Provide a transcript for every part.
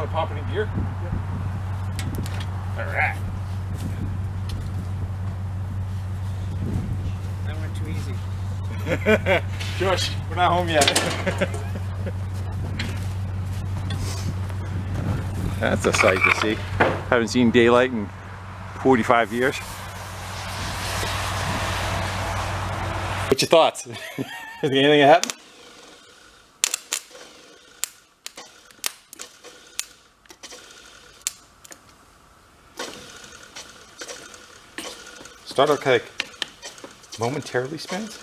want to pop it in gear? Yep. Alright. That went too easy. Shush, we're not home yet. That's a sight to see. Haven't seen daylight in 45 years. What's your thoughts? Is there anything that happened? Starter kind of momentarily spins.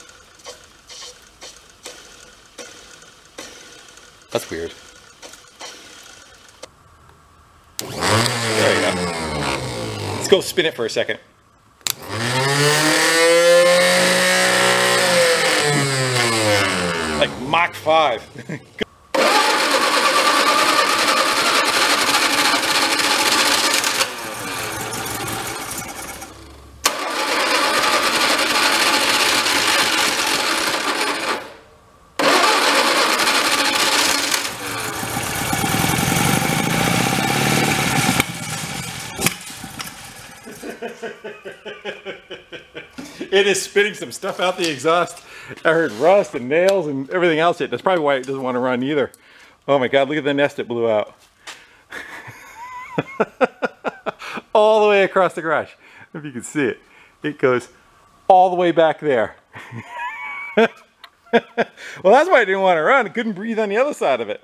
That's weird. There you go. Let's go spin it for a second. Like Mach 5. It is spitting some stuff out the exhaust. I heard rust and nails and everything else. That's probably why it doesn't want to run either. Oh my God, look at the nest it blew out. All the way across the garage. If you can see it. It goes all the way back there. Well, that's why I didn't want to run. I couldn't breathe on the other side of it.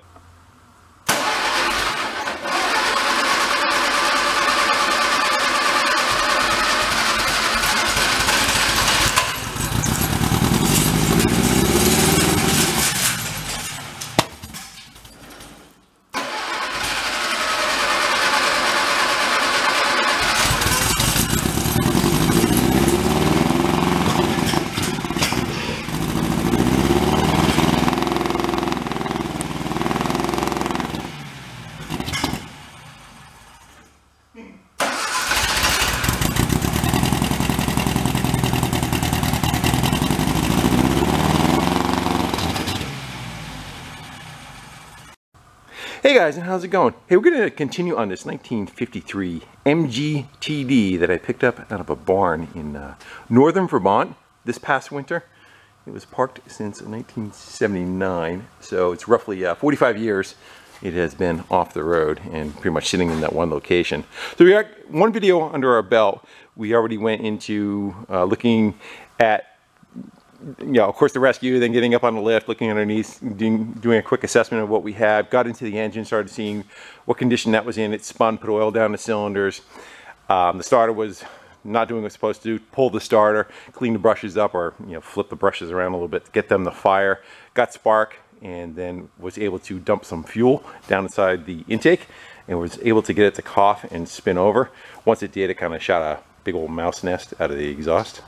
Hey guys, and how's it going? Hey, we're going to continue on this 1953 MGTD that I picked up out of a barn in northern Vermont this past winter. It was parked since 1979, so it's roughly 45 years it has been off the road and pretty much sitting in that one location. So we got one video under our belt. We already went into looking at, you know, of course the rescue, then getting up on the lift, looking underneath, doing a quick assessment of what we have, got into the engine, started seeing what condition that was in. It spun, put oil down the cylinders. The starter was not doing what it's supposed to do. Pull the starter, clean the brushes up, or flip the brushes around a little bit to get them to fire. Got spark, and then was able to dump some fuel down inside the intake, and was able to get it to cough and spin over. Once it did, it kind of shot a big old mouse nest out of the exhaust.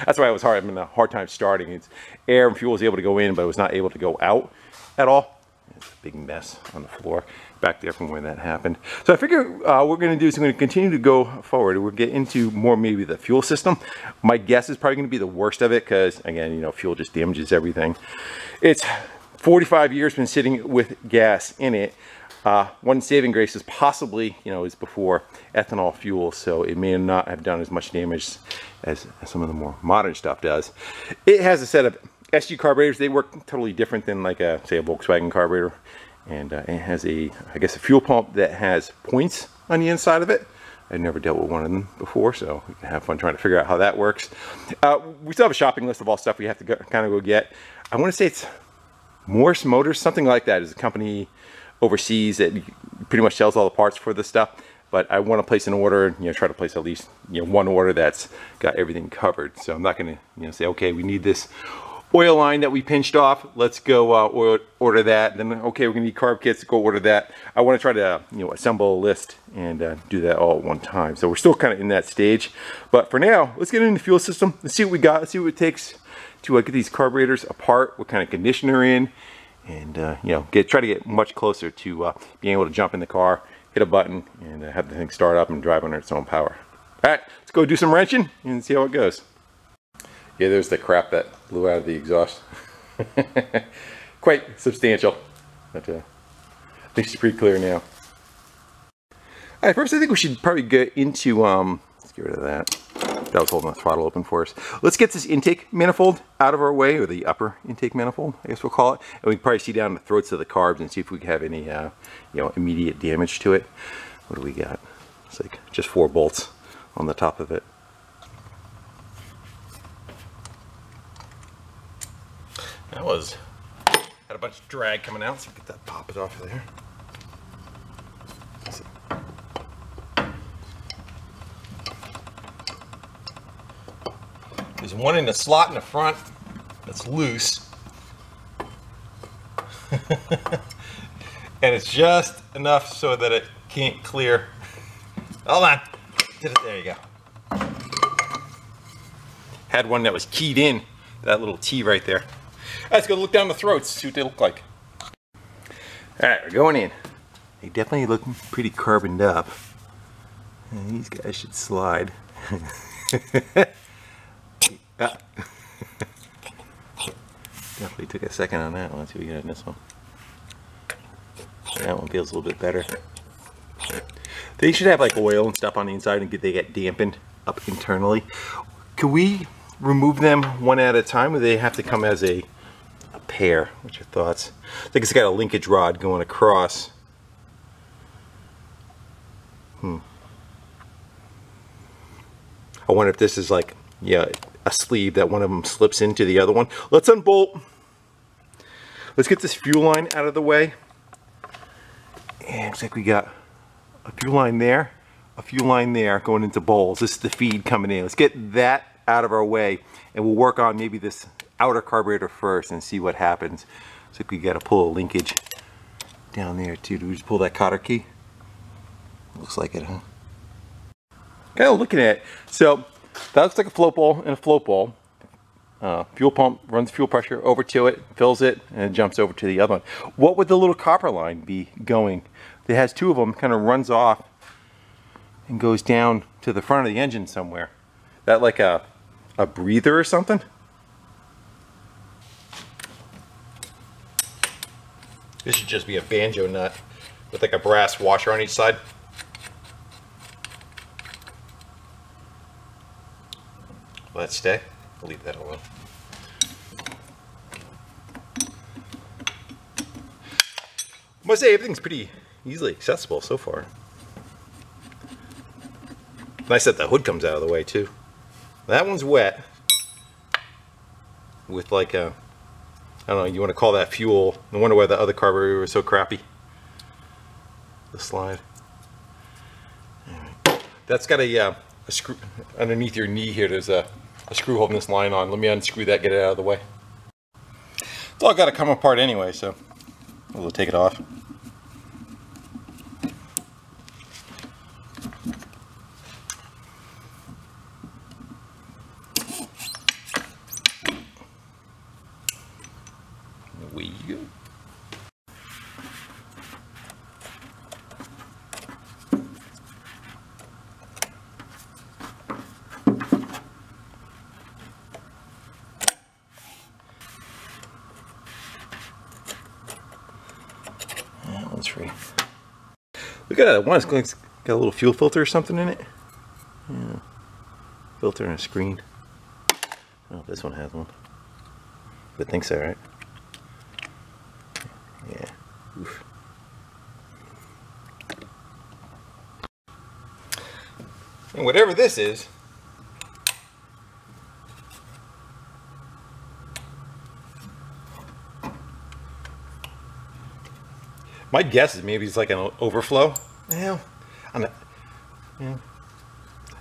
That's why it was hard. I'm having a hard time starting. It's air and fuel was able to go in, but it was not able to go out at all. It's a big mess on the floor back there from where that happened. So I figure what we're going to do is we're going to continue to go forward. We'll get into more maybe the fuel system. My guess is probably going to be the worst of it because, again, fuel just damages everything. It's 45 years been sitting with gas in it. One saving grace is possibly, is before ethanol fuel, so it may not have done as much damage as some of the more modern stuff does. It has a set of SG carburetors. They work totally different than like say a Volkswagen carburetor, and it has I guess a fuel pump that has points on the inside of it. I've never dealt with one of them before, so we can have fun trying to figure out how that works. We still have a shopping list of all stuff we have to kind of go get. I want to say it's Morse Motors, something like that, is a company overseas that pretty much sells all the parts for this stuff. But I want to place an order, try to place at least one order that's got everything covered. So I'm not going to say, okay, we need this oil line that we pinched off, let's go order that. Then okay, we're going to need carb kits, go order that. I want to try to assemble a list and do that all at one time. So we're still kind of in that stage. But for now, let's get into the fuel system. Let's see what we got. Let's see what it takes to get these carburetors apart, what kind of condition they're in, and try to get much closer to being able to jump in the car, hit a button, and have the thing start up and drive under its own power. All right, let's go do some wrenching and see how it goes. Yeah, there's the crap that blew out of the exhaust. Quite substantial, but I think it's pretty clear now. Alright, first I think we should probably get into, let's get rid of that. That was holding the throttle open for us. Let's get this intake manifold out of our way, or the upper intake manifold, I guess we'll call it. And we can probably see down the throats of the carbs and see if we have any, you know, immediate damage to it. What do we got? It's like just 4 bolts on the top of it. That had a bunch of drag coming out, so get that pop it off of there. There's one in the slot in the front that's loose. And it's just enough so that it can't clear. Hold on. There you go. Had one that was keyed in, that little T right there. Let's go look down the throats, see what they look like. Alright, we're going in. They definitely look pretty carboned up. And these guys should slide. Definitely took a second on that one. Let's see what we got in this one. That one feels a little bit better. They should have like oil and stuff on the inside and they get dampened up internally. Can we remove them one at a time, or do they have to come as a pair? What's your thoughts? I think it's got a linkage rod going across. I wonder if this is like, yeah, a sleeve that one of them slips into the other one. Let's unbolt. Let's get this fuel line out of the way. And looks like we got a fuel line there, a fuel line there going into bowls. This is the feed coming in. Let's get that out of our way, and we'll work on maybe this outer carburetor first and see what happens. Looks like we got to pull a linkage down there too. Do we just pull that cotter key? Looks like it, huh? Kind of looking at it. So that looks like a float bowl and a float bowl. Fuel pump runs fuel pressure over to it, fills it, and it jumps over to the other one. What would the little copper line be going? It has 2 of them, kind of runs off and goes down to the front of the engine somewhere. That like a breather or something? This should just be a banjo nut with like a brass washer on each side. Will that stay? I'll leave that alone. I must say everything's pretty easily accessible so far. Nice that the hood comes out of the way too. That one's wet with like a, I don't know, you want to call that fuel. No wonder why the other carburetor was so crappy. The slide. That's got a screw underneath your knee here. There's a screw holding this line on. Let me unscrew that, get it out of the way. It's all got to come apart anyway, so we'll take it off. Away you go. That one's free. Look at that one. It's got a little fuel filter or something in it. Yeah. Filter and a screen. Oh, this one has one. I think so, right? Yeah. Oof. And whatever this is, my guess is maybe it's like an overflow. Yeah, I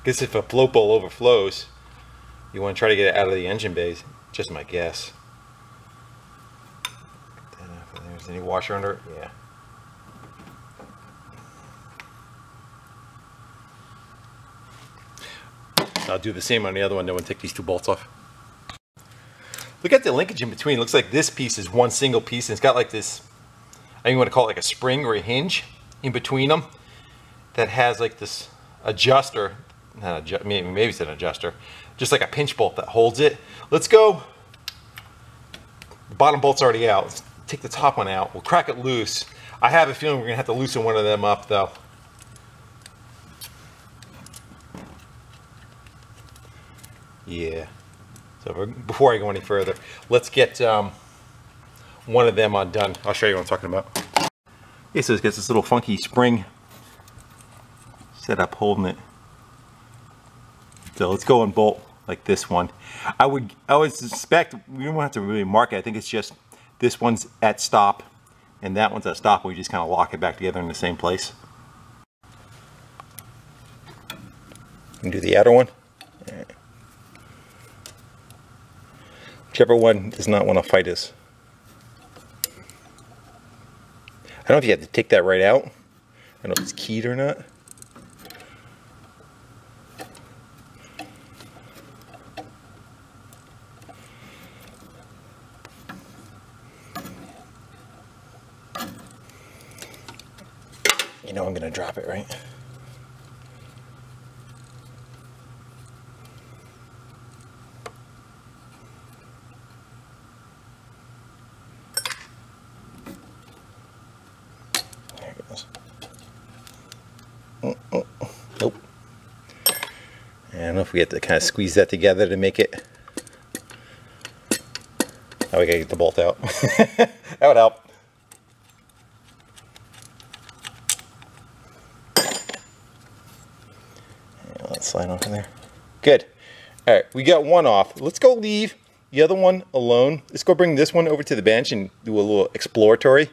guess if a float bowl overflows, you want to try to get it out of the engine bays. Just my guess. There's any washer under it? Yeah. I'll do the same on the other one. Then we'll take these 2 bolts off. Look at the linkage in between. It looks like this piece is one single piece, and it's got like this, I think you want to call it like a spring or a hinge in between them that has like this adjuster. Maybe it's an adjuster. Just like a pinch bolt that holds it. Let's go. The bottom bolt's already out. Let's take the top one out. We'll crack it loose. I have a feeling we're going to have to loosen one of them up though. Yeah. So before I go any further, let's get one of them undone. I'll show you what I'm talking about. Okay, so it gets this little funky spring set up holding it. So let's go and bolt like this one. I would suspect we don't have to really mark it. I think it's just this one's at stop and that one's at stop. We just kind of lock it back together in the same place. And do the outer one. Whichever one does not want to fight us. I don't know if you have to take that right out. I don't know if it's keyed or not. You know I'm going to drop it, right? There it goes. Nope. I don't know if we have to kind of squeeze that together to make it. Oh, we gotta get the bolt out. That would help. Let's slide over there. Good. All right, we got one off. Let's go leave the other one alone. Let's go bring this one over to the bench and do a little exploratory.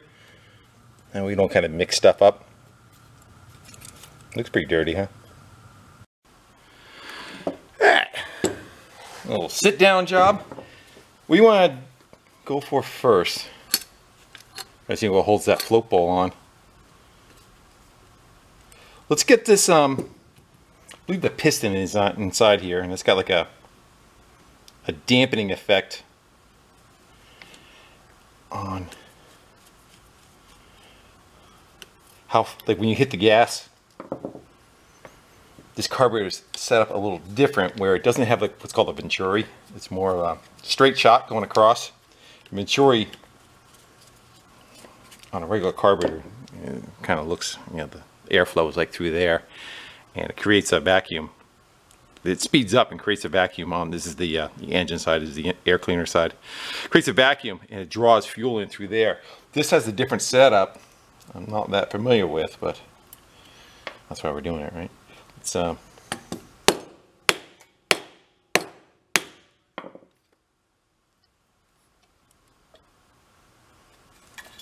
And we don't kind of mix stuff up. Looks pretty dirty, huh? All right. A little sit down job. What do you want to go for first? I see what holds that float bowl on. Let's get this, I believe the piston is inside here, and it's got like a dampening effect on how, like when you hit the gas, this carburetor is set up a little different where it doesn't have like what's called a venturi. It's more of a straight shot going across. Venturi on a regular carburetor, it kind of looks, you know, the airflow is like through there, and it creates a vacuum. It speeds up and creates a vacuum on, this is the engine side, is the air cleaner side. Creates a vacuum and it draws fuel in through there. This has a different setup I'm not that familiar with, but that's why we're doing it, right? It's what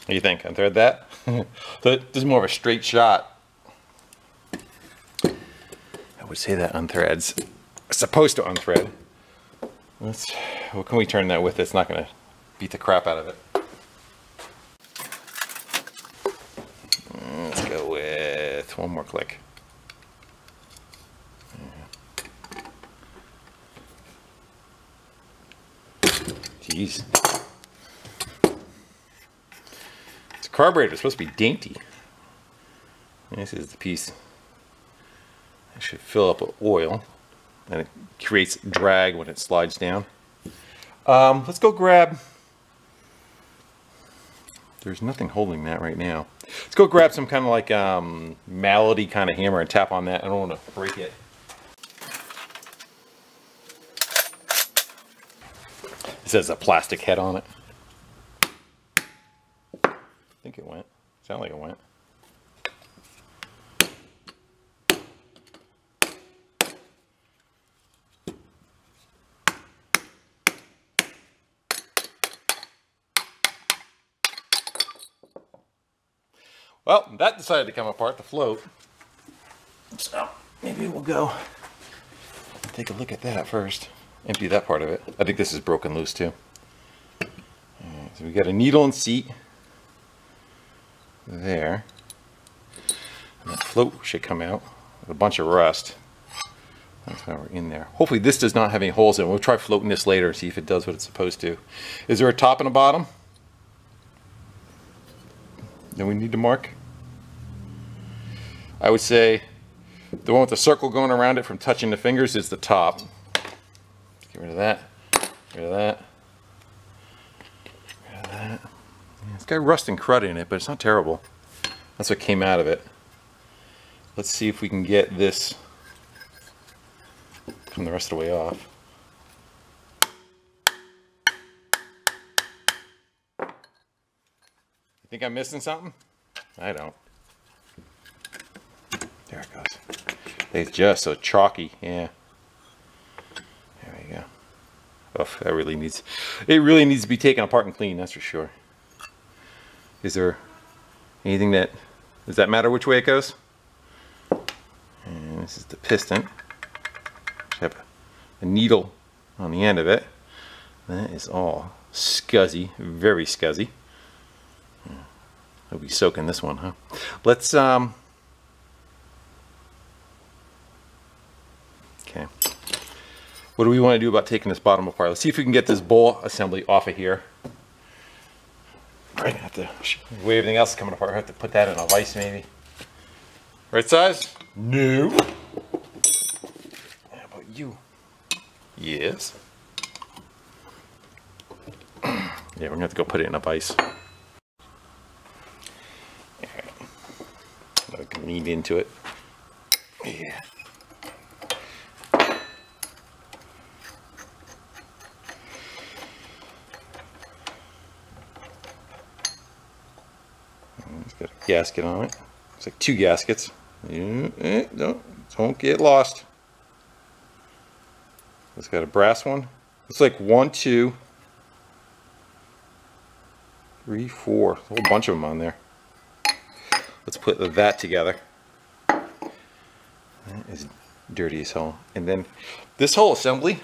do you think? Unthread that? So this is more of a straight shot. I would say that unthreads. It's supposed to unthread. What can we turn that with that's not going to beat the crap out of it? Let's go with one more click. Jeez. This carburetor is supposed to be dainty. This is the piece. It should fill up with oil, and it creates drag when it slides down. Let's go grab. There's nothing holding that right now. Let's go grab some kind of like mallet-y kind of hammer and tap on that. I don't want to break it. This has a plastic head on it. I think it went. Sounded like it went. Well, that decided to come apart, the float. So maybe we'll go take a look at that first. Empty that part of it. I think this is broken loose too. Right, so we got a needle and seat there. And that float should come out with a bunch of rust. That's why we're in there. Hopefully this does not have any holes in it. We'll try floating this later and see if it does what it's supposed to. Is there a top and a bottom? Then we need to mark. I would say the one with the circle going around it from touching the fingers is the top. Get rid of that. Get rid of that. Get rid of that. Yeah, it's got rust and crud in it, but it's not terrible. That's what came out of it. Let's see if we can get this come the rest of the way off. Think I'm missing something? I don't. There it goes. It's just so chalky, yeah. There we go. Oh, that really needs, it really needs to be taken apart and cleaned, that's for sure. Is there anything that, does that matter which way it goes? And this is the piston. Have a needle on the end of it. That is all scuzzy, very scuzzy. I'll be soaking this one, huh? Let's okay. What do we want to do about taking this bottom apart? Let's see if we can get this bowl assembly off of here. Right, have to, the way everything else is coming apart, I have to put that in a vise maybe. Right size? No. How about you? Yes. Yeah, we're gonna have to go put it in a vise. I can lean into it. Yeah. It's got a gasket on it. It's like 2 gaskets. Don't get lost. It's got a brass one. It's like 1, 2, 3, 4. A whole bunch of them on there. Let's put that together. That is dirty as hell. And then this whole assembly,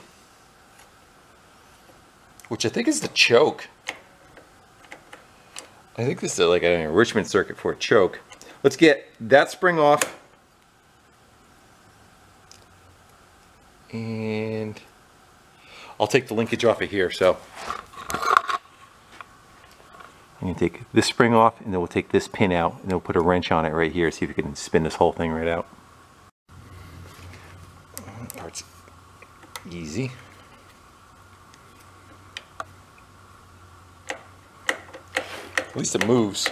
which I think is the choke. I think this is like an enrichment circuit for a choke. Let's get that spring off. And I'll take the linkage off of here. So I'm going to take this spring off, and then we'll take this pin out, and then we'll put a wrench on it right here, see if we can spin this whole thing right out. Part's easy. At least it moves.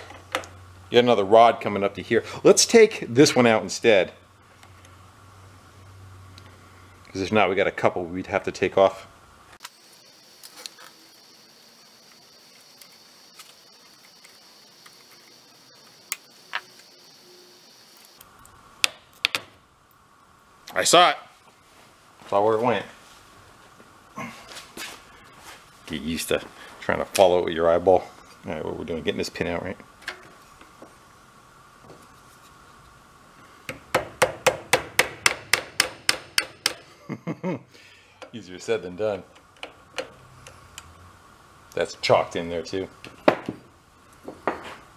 You got another rod coming up to here. Let's take this one out instead. Because if not, we got a couple we'd have to take off. I saw it. Saw where it went. Get used to trying to follow it with your eyeball. All right, what we're doing, getting this pin out, right? Easier said than done. That's chalked in there too. All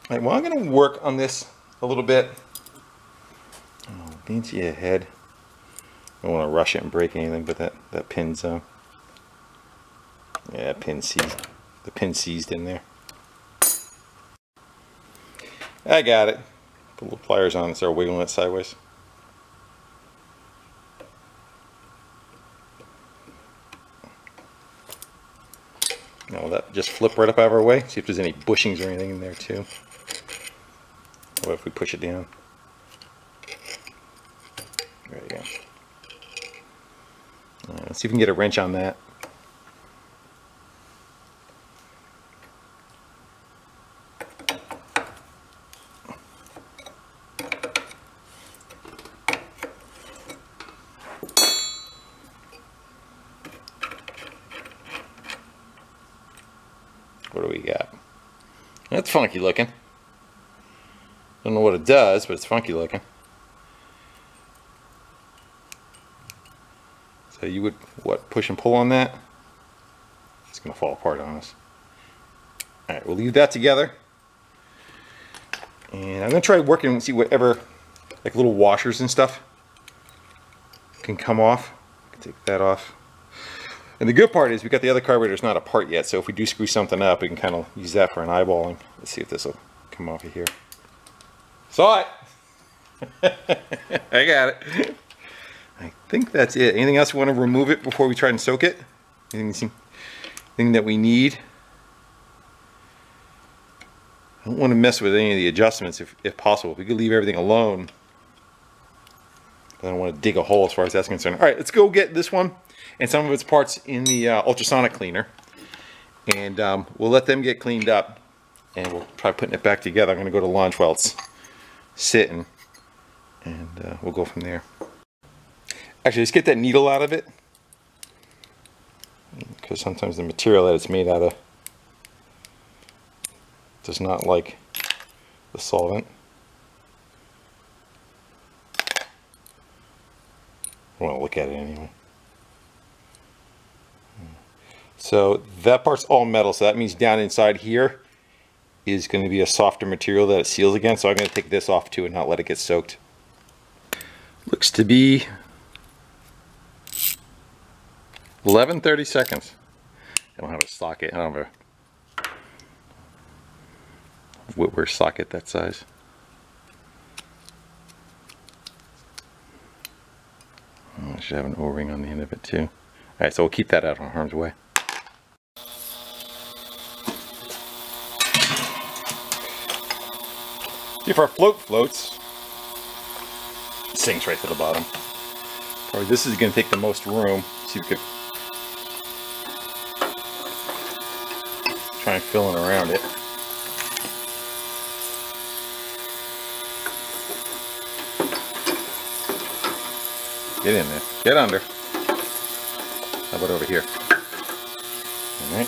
right, well, I'm going to work on this a little bit. Oh, dainty ahead. I don't want to rush it and break anything, but that pin's yeah, pin seized. The pin seized in there. I got it. Put little pliers on and start wiggling it sideways. Now will that just flip right up out of our way? See if there's any bushings or anything in there too. What if we push it down? There you go. Let's see if we can get a wrench on that. What do we got? That's funky looking. Don't know what it does, but it's funky looking. So you would, what, push and pull on that? It's going to fall apart on us. Alright, we'll leave that together. And I'm going to try working and see whatever, like little washers and stuff can come off. Take that off. And the good part is we got the other carburetor's not apart yet, so if we do screw something up, we can kind of use that for an eyeballing. Let's see if this will come off of here. Saw it! I got it. I think that's it. Anything else you want to remove it before we try and soak it? Anything that we need? I don't want to mess with any of the adjustments if possible. If we could leave everything alone, I don't want to dig a hole as far as that's concerned. All right, let's go get this one and some of its parts in the ultrasonic cleaner, and we'll let them get cleaned up, and we'll try putting it back together. I'm going to go to lunch while it's sitting, and we'll go from there. Actually, let's get that needle out of it, because sometimes the material that it's made out of does not like the solvent. I want to look at it anyway. So that part's all metal, so that means down inside here is going to be a softer material that it seals against. So I'm going to take this off too and not let it get soaked. Looks to be 11:30 seconds. I don't have a socket. I don't have a Whitworth socket that size. Oh, I should have an O-ring on the end of it too. Alright, so we'll keep that out of harm's way. If our float floats, it sinks right to the bottom. Probably this is going to take the most room. See if we can try and fill in around it. Get in there. Get under. How about over here? All right.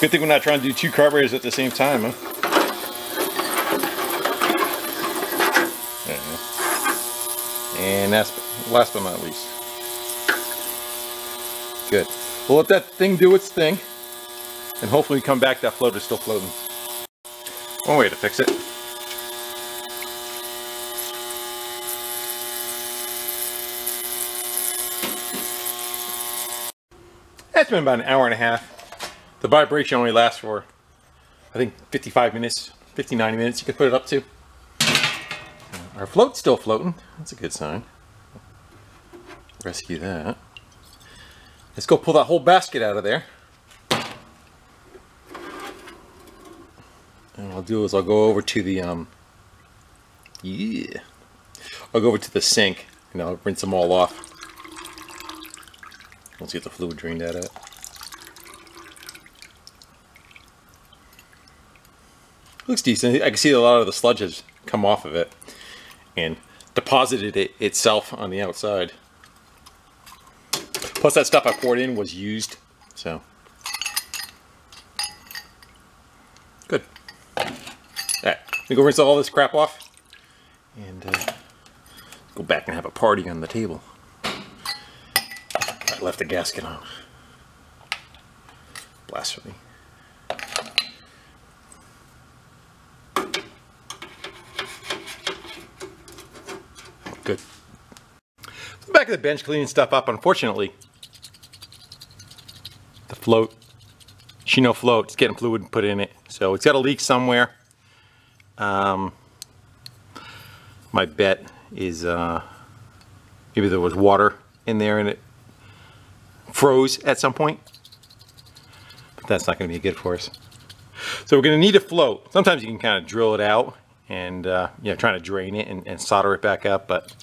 Good thing we're not trying to do two carburetors at the same time, huh? And that's last but not least. Good. We'll let that thing do its thing, and hopefully come back, that float is still floating. One way to fix it. That's been about an hour and a half. The vibration only lasts for, I think, 55 minutes, 59 minutes you could put it up to. Our float's still floating. That's a good sign. Rescue that. Let's go pull that whole basket out of there. And what I'll do is I'll go over to the, I'll go over to the sink and I'll rinse them all off. Let's get the fluid drained out of it. Looks decent. I can see a lot of the sludge has come off of it and deposited it itself on the outside. Plus that stuff I poured in was used, so good. Alright, we go rinse all this crap off and go back and have a party on the table. I left the gasket on. Blasphemy. Good. So back at the bench cleaning stuff up. Unfortunately, the float, Chino float, it's getting fluid put in it. So it's got a leak somewhere. My bet is maybe there was water in there and it froze at some point. But that's not going to be good for us. So we're going to need a float. Sometimes you can kind of drill it out and trying to drain it and solder it back up, but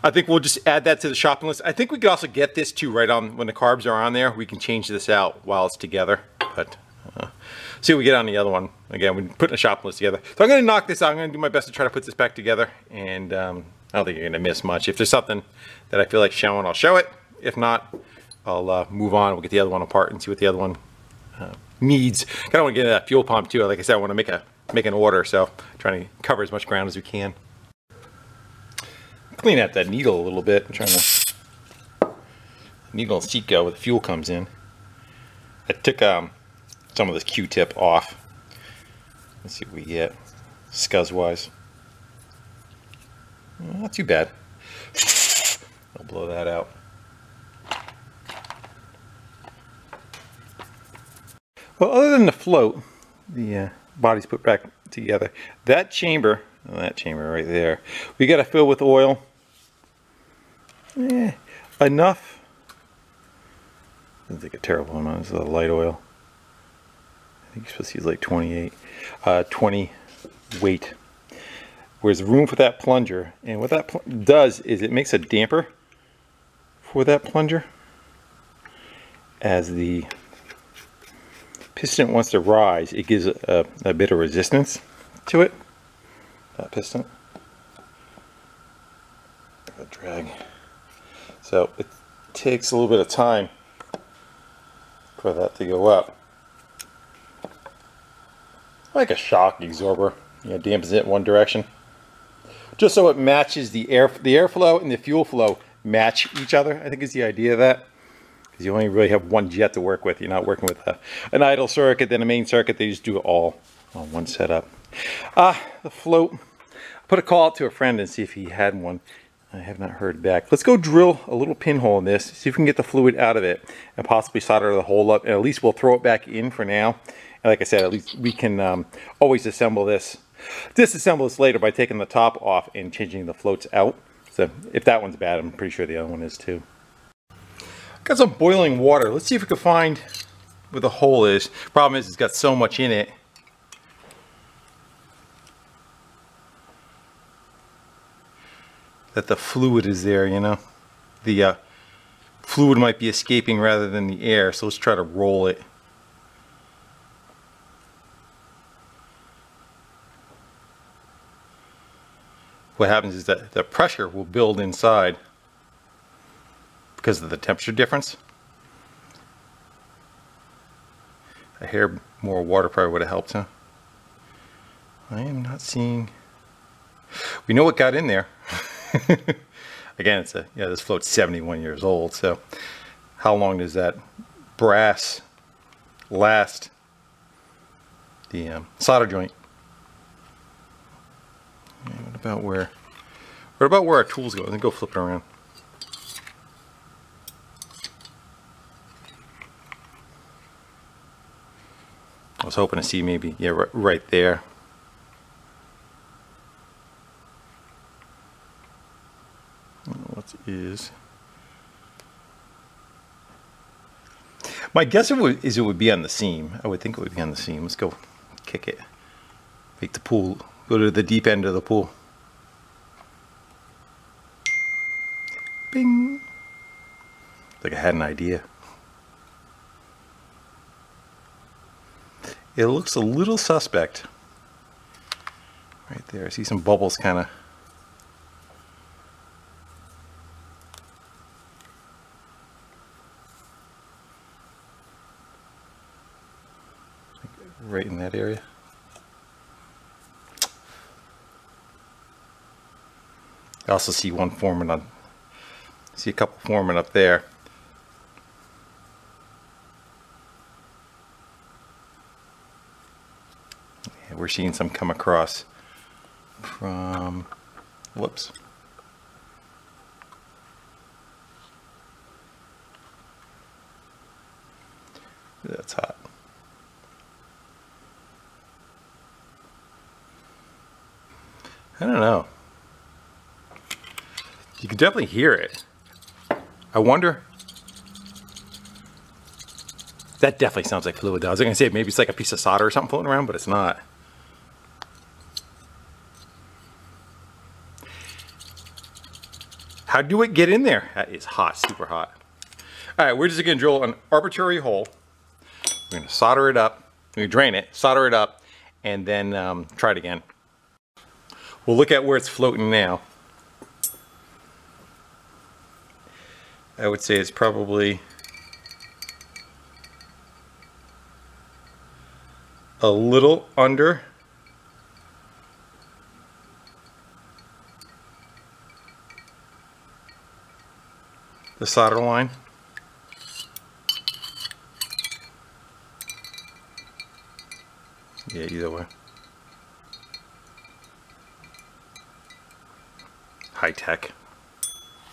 I think we'll just add that to the shopping list. I think we could also get this too right on when the carbs are on there. We can change this out while it's together, but see what we get on the other one. Again, we're putting a shopping list together. So I'm going to knock this out. I'm going to do my best to try to put this back together, and I don't think you're going to miss much. If there's something that I feel like showing, I'll show it. If not, I'll move on. We'll get the other one apart and see what the other one needs. Kind of want to get that fuel pump too. Like I said, I want to make an order, so trying to cover as much ground as we can. Clean out that needle a little bit. I'm trying to needle and seat go where the fuel comes in. I took some of this Q-tip off. Let's see what we get scuzz wise. Not too bad. I'll blow that out. Well, other than the float, the body's put back together. That chamber right there, we got to fill with oil. Enough. Doesn't take a terrible amount. This is a light oil. I think you're supposed to use like 20 weight. Whereas room for that plunger, and what that does is it makes a damper for that plunger as the piston wants to rise. It gives a bit of resistance to it, that piston. Drag. So it takes a little bit of time for that to go up. Like a shock absorber, you know, dampens it in one direction, just so it matches the airflow and the fuel flow match each other. I think is the idea of that, because you only really have one jet to work with. You're not working with an idle circuit, then a main circuit. They just do it all on one setup. The float. I put a call out to a friend and see if he had one. I have not heard back. Let's go drill a little pinhole in this, see if we can get the fluid out of it, and possibly solder the hole up. And at least we'll throw it back in for now. And like I said, at least we can always disassemble this later by taking the top off and changing the floats out. So if that one's bad, I'm pretty sure the other one is too. Got some boiling water. Let's see if we can find where the hole is. Problem is, it's got so much in it. That the fluid is there, you know. The fluid might be escaping rather than the air, so let's try to roll it. What happens is that the pressure will build inside because of the temperature difference. A hair more water probably would have helped, huh? I am not seeing. We know what got in there. Again, it's this float's 71 years old, so how long does that brass last? The solder joint. Yeah, what about where our tools go? Then go flip it around. I was hoping to see maybe, yeah, right there. What is? My guess it would be on the seam. I would think it would be on the seam. Let's go kick it. Make the pool, go to the deep end of the pool. Bing! Like I had an idea. It looks a little suspect. Right there, I see some bubbles kind of. Right in that area. I also see one forming on, see a couple forming up there. Yeah, we're seeing some come across from, whoops. That's hot. I don't know. You can definitely hear it. I wonder. That definitely sounds like fluid though. I was gonna say maybe it's like a piece of solder or something floating around, but it's not. How do it get in there? That is hot, super hot. All right, we're just gonna drill an arbitrary hole. We're gonna solder it up. We're gonna drain it, solder it up, and then try it again. We'll look at where it's floating now. I would say it's probably a little under the solder line. Yeah, either way. High tech.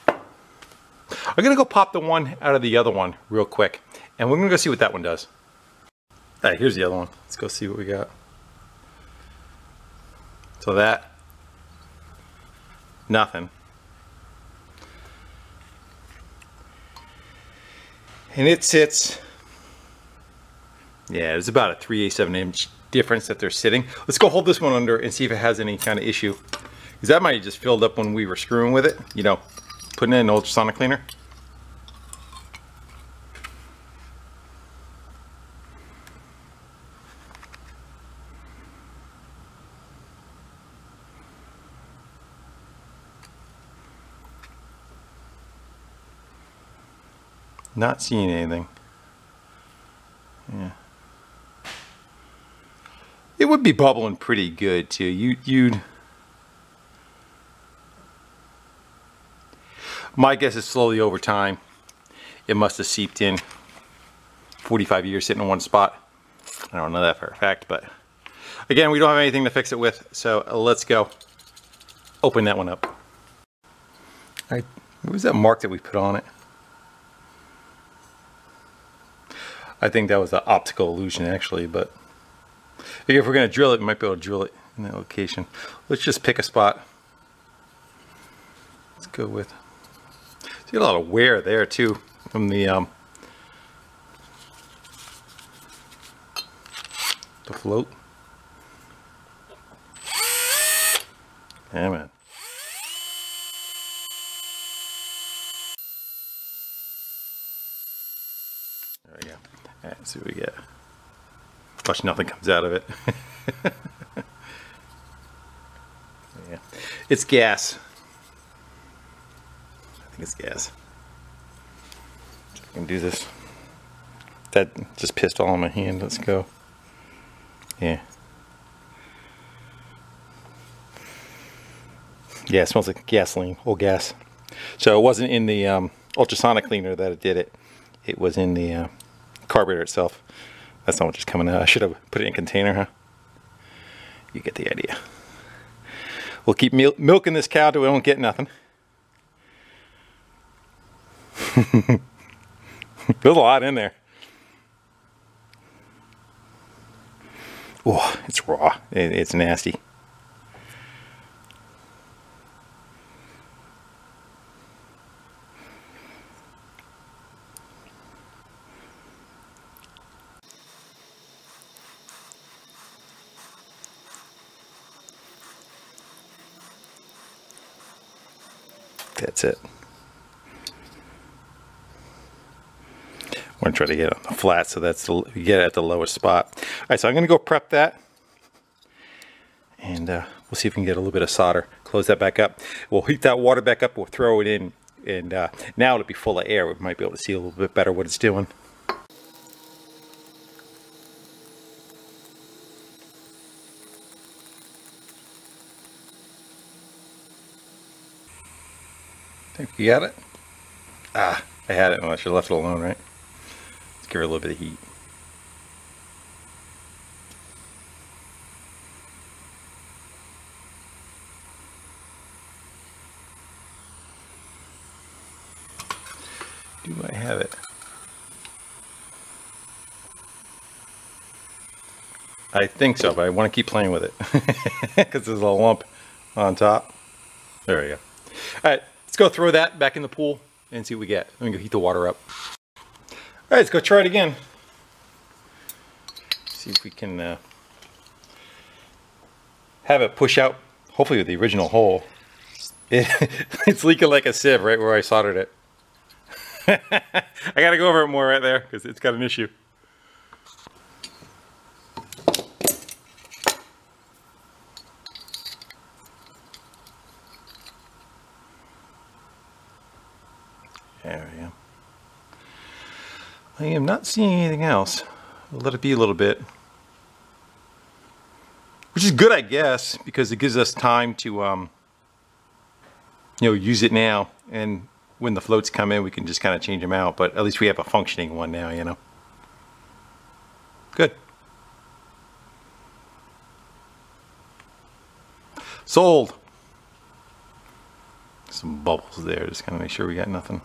I'm gonna go pop the one out of the other one real quick, and we're gonna go see what that one does. All right, here's the other one. Let's go see what we got. So that, nothing. And it sits Yeah, there's about a 3/8 inch difference that they're sitting. Let's go hold this one under and see if it has any kind of issue. Because that might have just filled up when we were screwing with it, you know, putting in an ultrasonic cleaner. Not seeing anything. Yeah. It would be bubbling pretty good too. You'd. My guess is slowly over time, it must have seeped in. 45 years sitting in one spot. I don't know that for a fact, but again, we don't have anything to fix it with, so let's go open that one up. All right, what was that mark that we put on it? I think that was an optical illusion actually, but if we're going to drill it, we might be able to drill it in that location. Let's just pick a spot. Let's go with, see a lot of wear there too from the float. Yeah, man. There we go. All right, let's see what we get. Watch, nothing comes out of it. Yeah, it's gas. I think it's gas. See if I can do this. That just pissed all on my hand. Let's go. Yeah. Yeah, it smells like gasoline, old gas. So it wasn't in the ultrasonic cleaner that it did it. It was in the carburetor itself. That's not what's just coming out. I should have put it in a container, huh? You get the idea. We'll keep milking this cow till we don't get nothing. There's a lot in there. Oh, it's raw. It's nasty. That's it. I'm going to try to get it on the flat, so that's you get it at the lowest spot. All right, so I'm going to go prep that, and we'll see if we can get a little bit of solder. Close that back up. We'll heat that water back up. We'll throw it in, and now it'll be full of air. We might be able to see a little bit better what it's doing. Think you got it? Ah, I had it. Well, I should have left it alone, right? Let's give her a little bit of heat. Do I have it? I think so, but I want to keep playing with it because there's a lump on top. There we go. All right, let's go throw that back in the pool and see what we get. Let me go heat the water up. All right, let's go try it again. See if we can have it push out, hopefully with the original hole. It's leaking like a sieve right where I soldered it. I gotta go over it more right there because it's got an issue. There we go. I am not seeing anything else. I'll let it be a little bit. Which is good, I guess, because it gives us time to you know, use it now, and when the floats come in we can just kind of change them out, but at least we have a functioning one now, you know. Good. Sold. Some bubbles there, just kind of make sure we got nothing.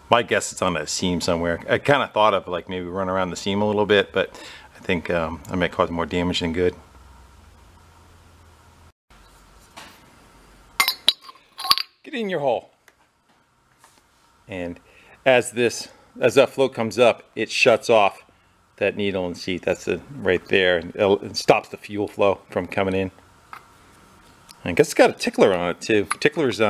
My guess it's on that seam somewhere. I kind of thought of like maybe run around the seam a little bit, but I think I might cause more damage than good. Get in your hole. And as that float comes up, it shuts off that needle and seat. That's it right there. It stops the fuel flow from coming in. I guess it's got a tickler on it too. Tickler's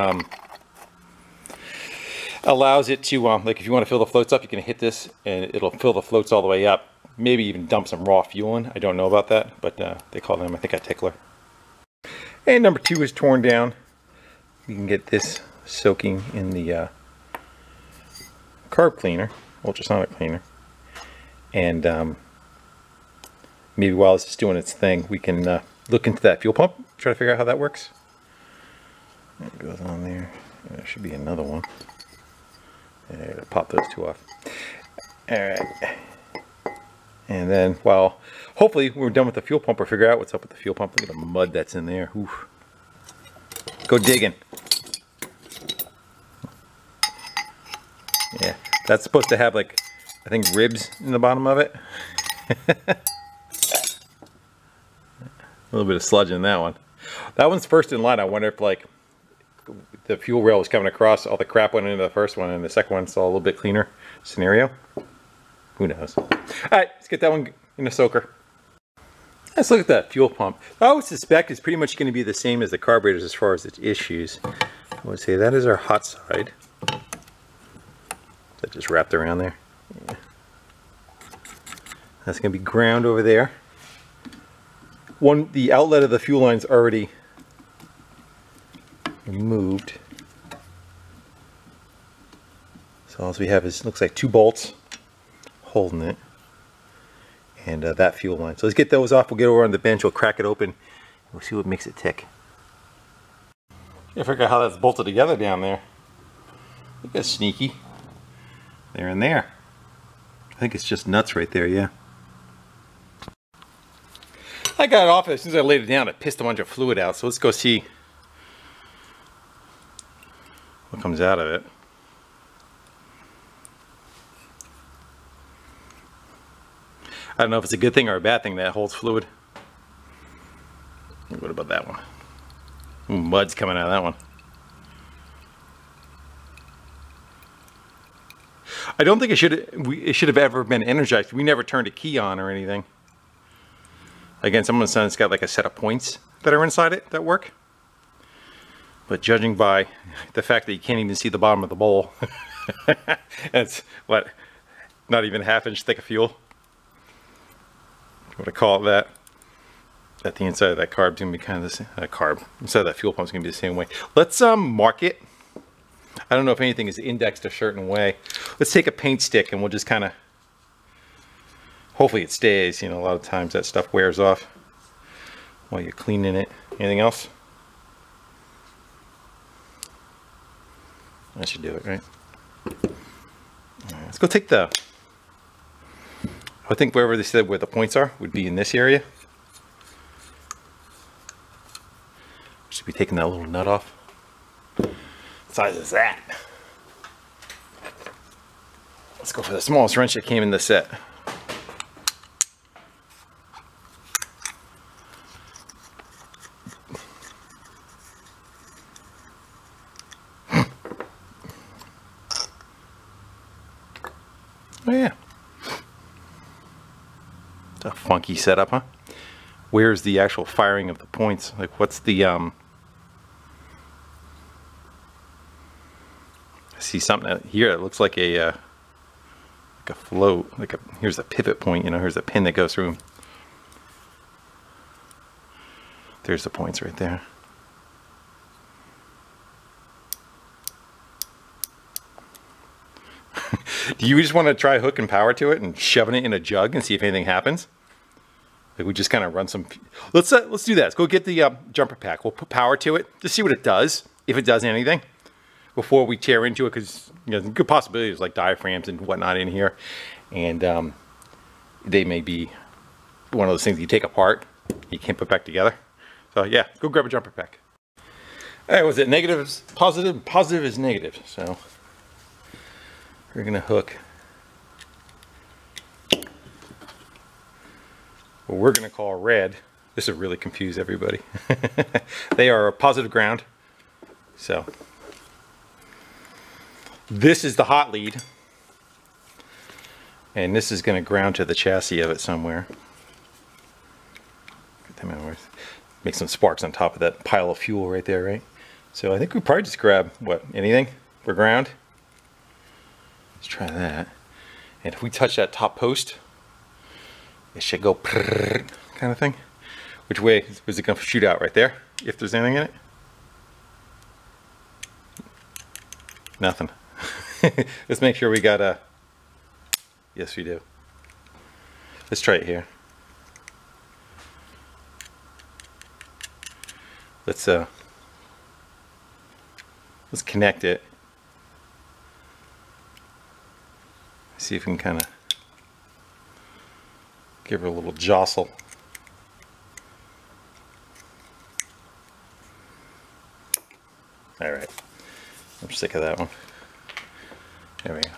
allows it to like if you want to fill the floats up, you can hit this and it'll fill the floats all the way up. Maybe even dump some raw fuel in. I don't know about that, but they call them, I think, a tickler. And number 2 is torn down. You can get this soaking in the carb cleaner, ultrasonic cleaner. And maybe while this is doing its thing, we can look into that fuel pump, try to figure out how that works. It goes on there. There should be another one. There, pop those 2 off. All right. And then, well, hopefully when we're done with the fuel pump, we'll figure out what's up with the fuel pump. Look at the mud that's in there. Oof. Go digging. Yeah, that's supposed to have, like, I think ribs in the bottom of it. A little bit of sludge in that one. That one's first in line. I wonder if, like, the fuel rail was coming across, all the crap went into the first one, and the second one's a little bit cleaner scenario. Who knows? All right, let's get that one in a soaker. Let's look at that fuel pump. I would suspect it's pretty much going to be the same as the carburetors as far as its issues. I would say that is our hot side. That just wrapped around there. Yeah. That's going to be ground over there. The outlet of the fuel line's already removed. So all we have is, looks like 2 bolts holding it, and that fuel line. So let's get those off. We'll get over on the bench, we'll crack it open, and we'll see what makes it tick. Gotta figure out how that's bolted together down there. Look, that's sneaky. There and there. I think it's just nuts right there, yeah. I got it off as soon as I laid it down. It pissed a bunch of fluid out, so let's go see what comes out of it. I don't know if it's a good thing or a bad thing that holds fluid. What about that one? Ooh, mud's coming out of that one. I don't think it should have ever been energized. We never turned a key on or anything. Again, someone said it's got like a set of points that are inside it that work. But judging by the fact that you can't even see the bottom of the bowl, it's what, not even a ½ inch thick of fuel. What I call it that. That the inside of that carb's gonna be kind of the same. Inside of that fuel pump's gonna be the same way. Let's mark it. I don't know if anything is indexed a certain way. Let's take a paint stick and we'll just kind of, hopefully it stays. You know, a lot of times that stuff wears off while you're cleaning it. Anything else? That should do it, right? All right, let's go take the, I think wherever they said where the points are would be in this area. Should be taking that little nut off. What size is that? Let's go for the smallest wrench that came in the set. Oh yeah. It's a funky setup, huh? Where's the actual firing of the points? Like, what's the I see something here that looks like a float. Here's a pivot point. You know, here's a pin that goes through. There's the points right there. Do you just want to try hooking power to it and shoving it in a jug and see if anything happens? Like, we just kind of run some. Let's do that. Let's go get the jumper pack. We'll put power to it to see what it does, if it does anything, before we tear into it. Because, you know, the good possibility is like diaphragms and whatnot in here, and they may be one of those things you take apart, you can't put back together. So yeah, go grab a jumper pack. All right, was it negative is positive? Positive is negative. So we're gonna hook what we're gonna call red. This will really confuse everybody. They are a positive ground. So this is the hot lead, And this is going to ground to the chassis of it somewhere. Get them out. Make some sparks on top of that pile of fuel right there, right? So I think we probably just grab, what, anything for ground? Let's try that. And if we touch that top post, it should go kind of thing. Which way is it going to shoot out? Right there, if there's anything in it? Nothing. Let's make sure we got a... Yes, we do. Let's try it here. Let's connect it. See if we can kind of give her a little jostle. All right, I'm sick of that one. There we go.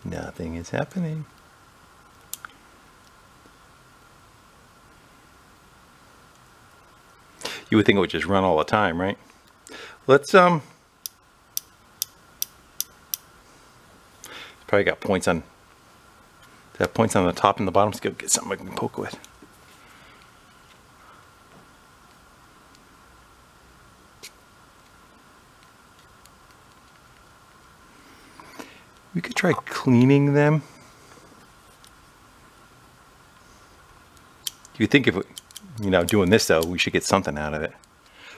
Nothing is happening. You would think it would just run all the time, right? Let's probably got points on. Have points on the top and the bottom. Let's go get something I can poke with. We could try cleaning them. You think if, you know, doing this though, we should get something out of it.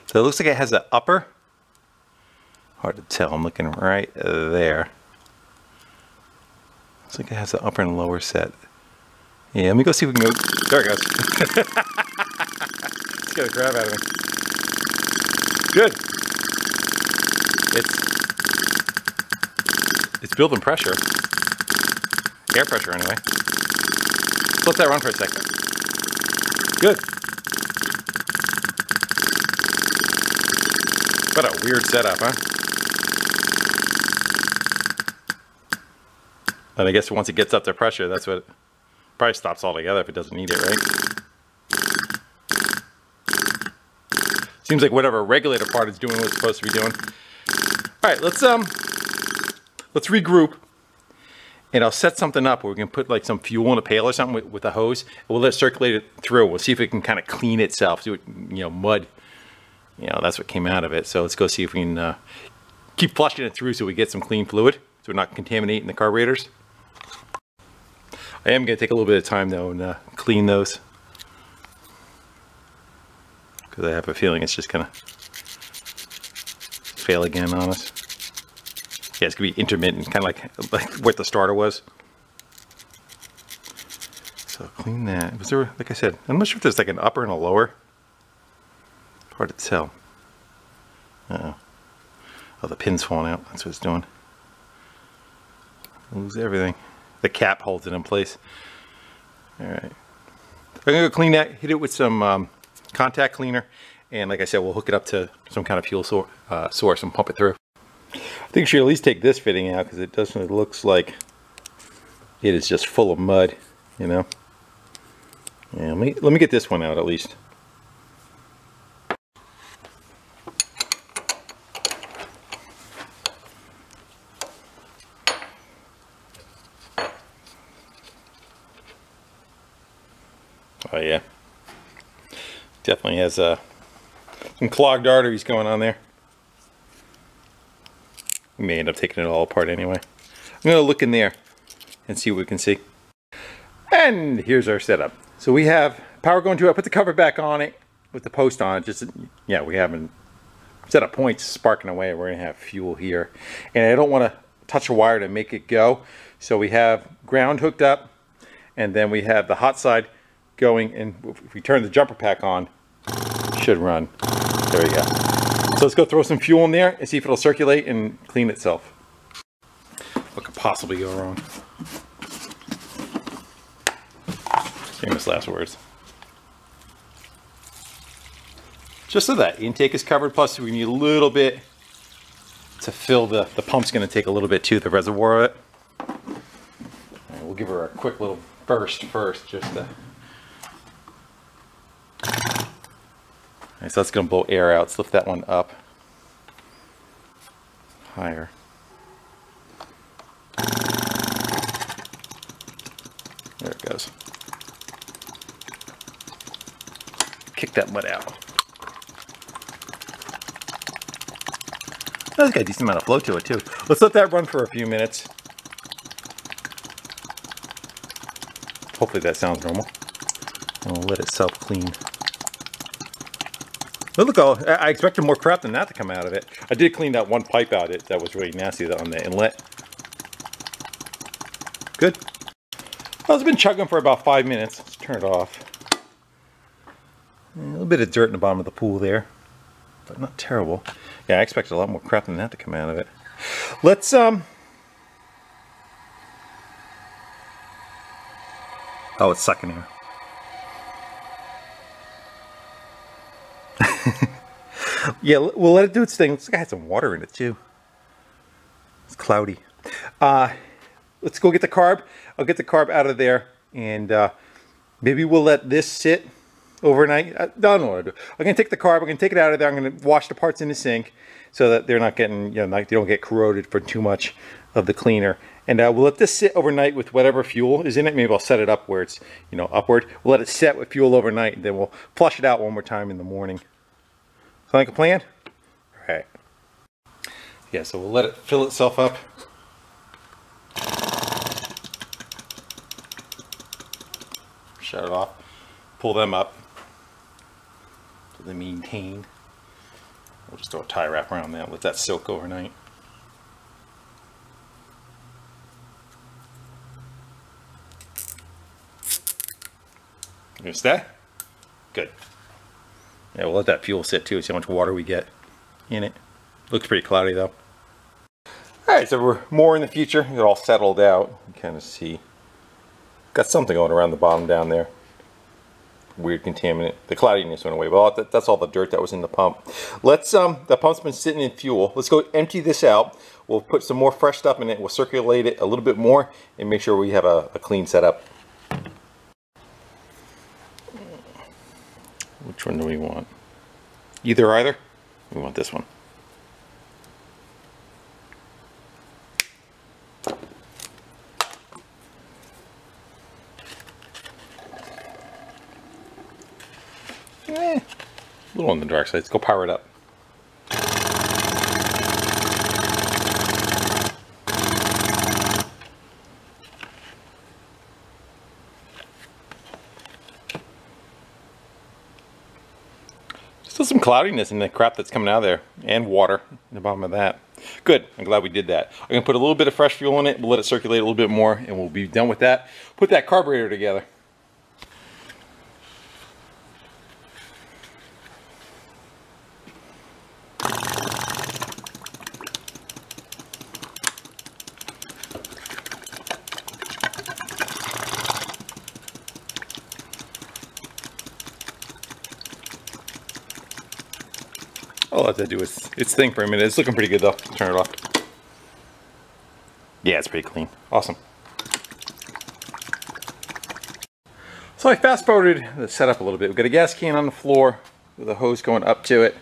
So it looks like it has an upper. Hard to tell, I'm looking right there. Looks like it has an upper and lower set. Yeah, let me go see if we can go, there it goes. Let's get a grab out of me. Good. It's building pressure. Air pressure anyway. Let's let that run for a second. Good. What a weird setup, huh? And I guess once it gets up to pressure, that's what probably stops altogether if it doesn't need it, right? Seems like whatever regulator part is doing what it's supposed to be doing. All right, let's regroup, and I'll set something up where we can put like some fuel in a pail or something with a hose, and we'll let it circulate it through. We'll see if it can kind of clean itself. Do it, you know, mud. You know, that's what came out of it. So let's go see if we can keep flushing it through so we get some clean fluid, so we're not contaminating the carburetors. I am going to take a little bit of time though and clean those, because I have a feeling it's just going to fail again on us. Yeah, it's going to be intermittent, kind of like what the starter was. So clean that. Was there, like I said, I'm not sure if there's like an upper and a lower. Hard to tell. Uh-oh. Oh, the pin's falling out. That's what it's doing. Lose everything. The cap holds it in place. All right. I'm going to go clean that, hit it with some contact cleaner, and like I said, we'll hook it up to some kind of fuel source and pump it through. I think we should at least take this fitting out, because it looks like it is just full of mud, you know. Yeah, let me get this one out at least. Oh yeah, definitely has some clogged arteries going on there. We may end up taking it all apart anyway. I'm going to look in there and see what we can see. And here's our setup. So we have power going to it. I put the cover back on it with the post on it. Just, yeah, we haven't set up points sparking away. We're going to have fuel here. And I don't want to touch a wire to make it go. So we have ground hooked up, and then we have the hot side going, and if we turn the jumper pack on, it should run. There we go. So let's go throw some fuel in there and see if it'll circulate and clean itself. What could possibly go wrong? Famous last words. Just so that intake is covered, plus we need a little bit to fill the pump's going to take a little bit too, the reservoir of it. Right, we'll give her a quick little burst first, just to... Alright, so that's going to blow air out. Let's lift that one up. higher. There it goes. Kick that mud out. That's got a decent amount of flow to it too. Let's let that run for a few minutes. Hopefully that sounds normal. And we'll let it self-clean. Look, I expected more crap than that to come out of it. I did clean that one pipe out that was really nasty on the inlet. Good. Well, it's been chugging for about 5 minutes. Let's turn it off. A little bit of dirt in the bottom of the pool there, but not terrible. Yeah, I expected a lot more crap than that to come out of it. Let's oh, it's sucking air. Yeah, we'll let it do its thing. Looks like I had some water in it too. It's cloudy. Let's go get the carb. I'll get the carb out of there, and maybe we'll let this sit overnight. I don't know what to do. I'm gonna take the carb. I'm gonna take it out of there. I'm gonna wash the parts in the sink so that they're not getting, you know, like they don't get corroded for too much of the cleaner. And we'll let this sit overnight with whatever fuel is in it. Maybe I'll set it up where it's, you know, upward. We'll let it set with fuel overnight, and then we'll flush it out one more time in the morning. Sound like a plan? All right. Yeah, so we'll let it fill itself up. Shut it off. Pull them up so they maintain. We'll just throw a tie wrap around that. Let that soak overnight. You stay? Good. Yeah, we'll let that fuel sit too, see how much water we get in it. Looks pretty cloudy though. Alright, so we're more in the future. It's all settled out. You kind of see. Got something going around the bottom down there. Weird contaminant. The cloudiness went away, but that's all the dirt that was in the pump. Let's, the pump's been sitting in fuel. Let's go empty this out. We'll put some more fresh stuff in it. We'll circulate it a little bit more and make sure we have a clean setup. Which one do we want? Either? We want this one. A little on the dark side. Let's go power it up. Still some cloudiness in the crap that's coming out of there, and water in the bottom of that. Good. I'm glad we did that. I'm going to put a little bit of fresh fuel in it. We'll let it circulate a little bit more, and we'll be done with that. Put that carburetor together. All I have to do is its thing for a minute. It's looking pretty good though. Turn it off. Yeah, it's pretty clean. Awesome. So I fast forwarded the setup a little bit. We've got a gas can on the floor with a hose going up to it.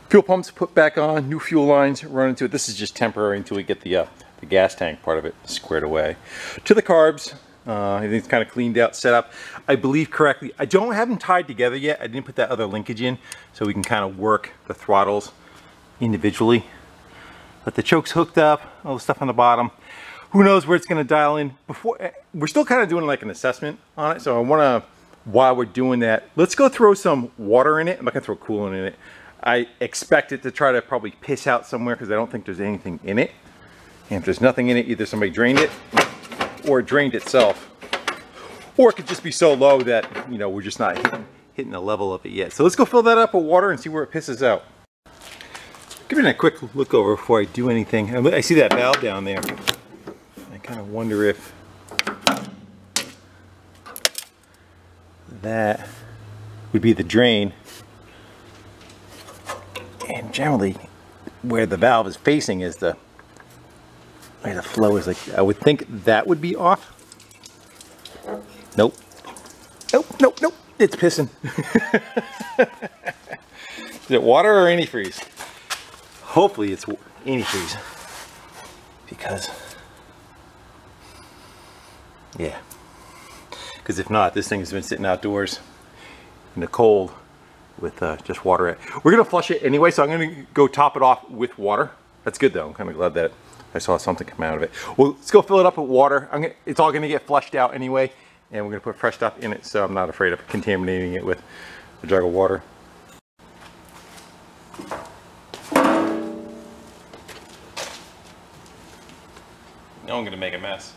Fuel pumps put back on, new fuel lines run into it. This is just temporary until we get the gas tank part of it squared away. To the carbs. Everything's kind of cleaned out, set up, I believe correctly. I don't have them tied together yet. I didn't put that other linkage in, so we can kind of work the throttles individually. But the choke's hooked up, all the stuff on the bottom. Who knows where it's going to dial in. Before we're still kind of doing like an assessment on it, so I want to, while we're doing that, let's go throw some water in it. I'm not going to throw coolant in it. I expect it to try to probably piss out somewhere because I don't think there's anything in it. And if there's nothing in it, either somebody drained it or it drained itself, or it could just be so low that, you know, we're just not hitting the level of it yet. So let's go fill that up with water and see where it pisses out. Give it a quick look over before I do anything. I see that valve down there. I kind of wonder if that would be the drain. And generally, where the valve is facing is the way the flow is. Like, I would think that would be off. Nope. Nope. It's pissing. Is it water or antifreeze? Hopefully it's antifreeze. Because, yeah. Because if not, this thing has been sitting outdoors in the cold with just water in it. We're gonna flush it anyway, so I'm gonna go top it off with water. That's good though, I'm kind of glad that I saw something come out of it. Well, let's go fill it up with water. It's all gonna get flushed out anyway, and we're gonna put fresh stuff in it, so I'm not afraid of contaminating it with a jug of water. Now I'm gonna make a mess.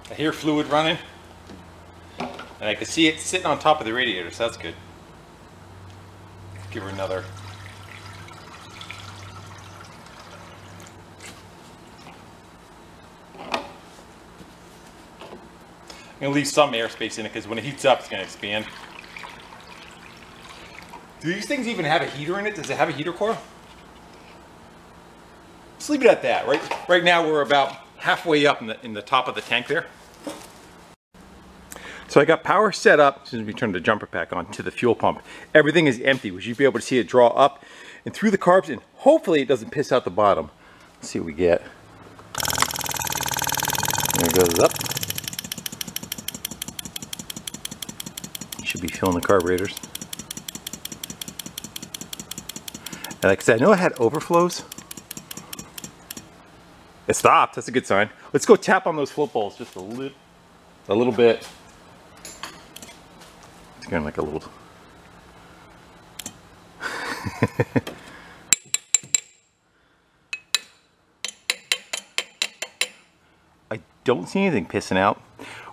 I hear fluid running, and I can see it sitting on top of the radiator, so that's good. Give her another. I'm going to leave some airspace in it because when it heats up, it's going to expand. Do these things even have a heater in it? Does it have a heater coil? Let's leave it at that. Right now we're about halfway up in the top of the tank there. So I got power set up, as soon as we turn the jumper pack on, to the fuel pump. Everything is empty. We should be able to see it draw up and through the carbs, and hopefully it doesn't piss out the bottom. Let's see what we get. There it goes up. Should be filling the carburetors. And like I said, I know it had overflows. It stopped. That's a good sign. Let's go tap on those float balls just a little bit. It's going like a little. I don't see anything pissing out.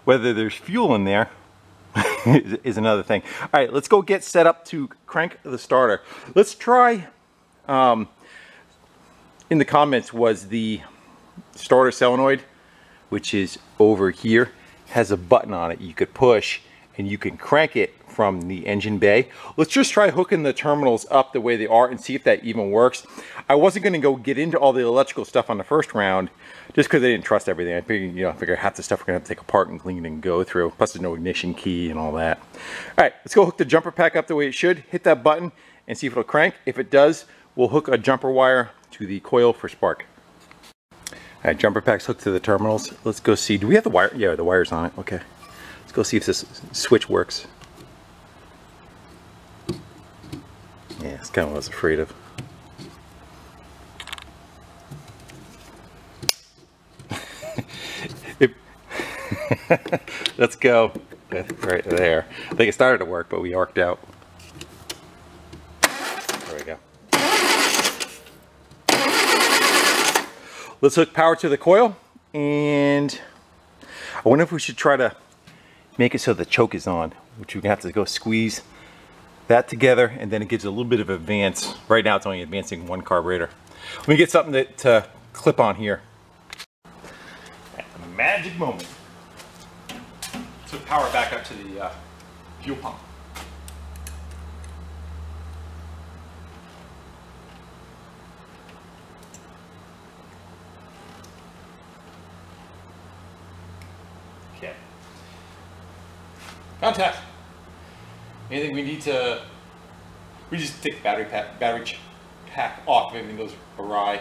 Whether there's fuel in there is another thing. All right, let's go get set up to crank the starter. Let's try, in the comments was the starter solenoid, which is over here, has a button on it you could push and you can crank it from the engine bay. Let's just try hooking the terminals up the way they are and see if that even works. I wasn't going to go get into all the electrical stuff on the first round just because I didn't trust everything. I figured, I figure half the stuff we're going to have to take apart and clean and go through. Plus there's no ignition key and all that. All right, let's go hook the jumper pack up the way it should. Hit that button and see if it'll crank. If it does, we'll hook a jumper wire to the coil for spark. All right, jumper pack's hooked to the terminals. Let's go see. Do we have the wire? Yeah, the wire's on it. Okay. Let's go see if this switch works. Yeah, it's kind of what I was afraid of. Let's go. Right there. I think it started to work, but we arced out. There we go. Let's hook power to the coil, and I wonder if we should try to make it so the choke is on, which we're gonna have to go squeeze that together, and then it gives a little bit of advance. Right now it's only advancing one carburetor. Let me get something to clip on here. At the magic moment. So power back up to the fuel pump. Okay. Contact. Anything we need to, we just take the battery pack off if anything goes awry.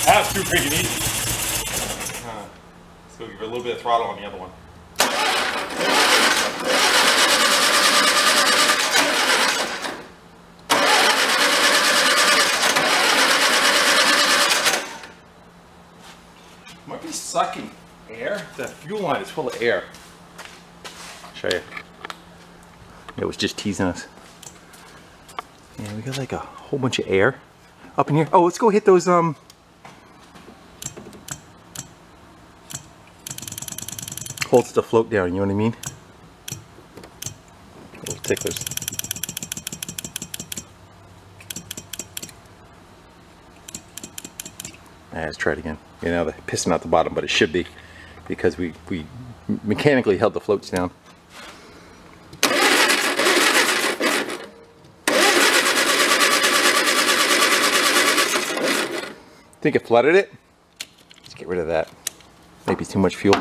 That's too freaking easy. Let's go give her a little bit of throttle on the other one. Might be sucking air. The fuel line is full of air. I'll show you. It was just teasing us. Yeah, we got like a whole bunch of air up in here. Oh, let's go hit those holds to float down, you know what I mean? Little ticklers. Let's try it again. You know, they're pissing out the bottom, but it should be because we mechanically held the floats down. think it flooded it. Let's get rid of that. Maybe too much fuel.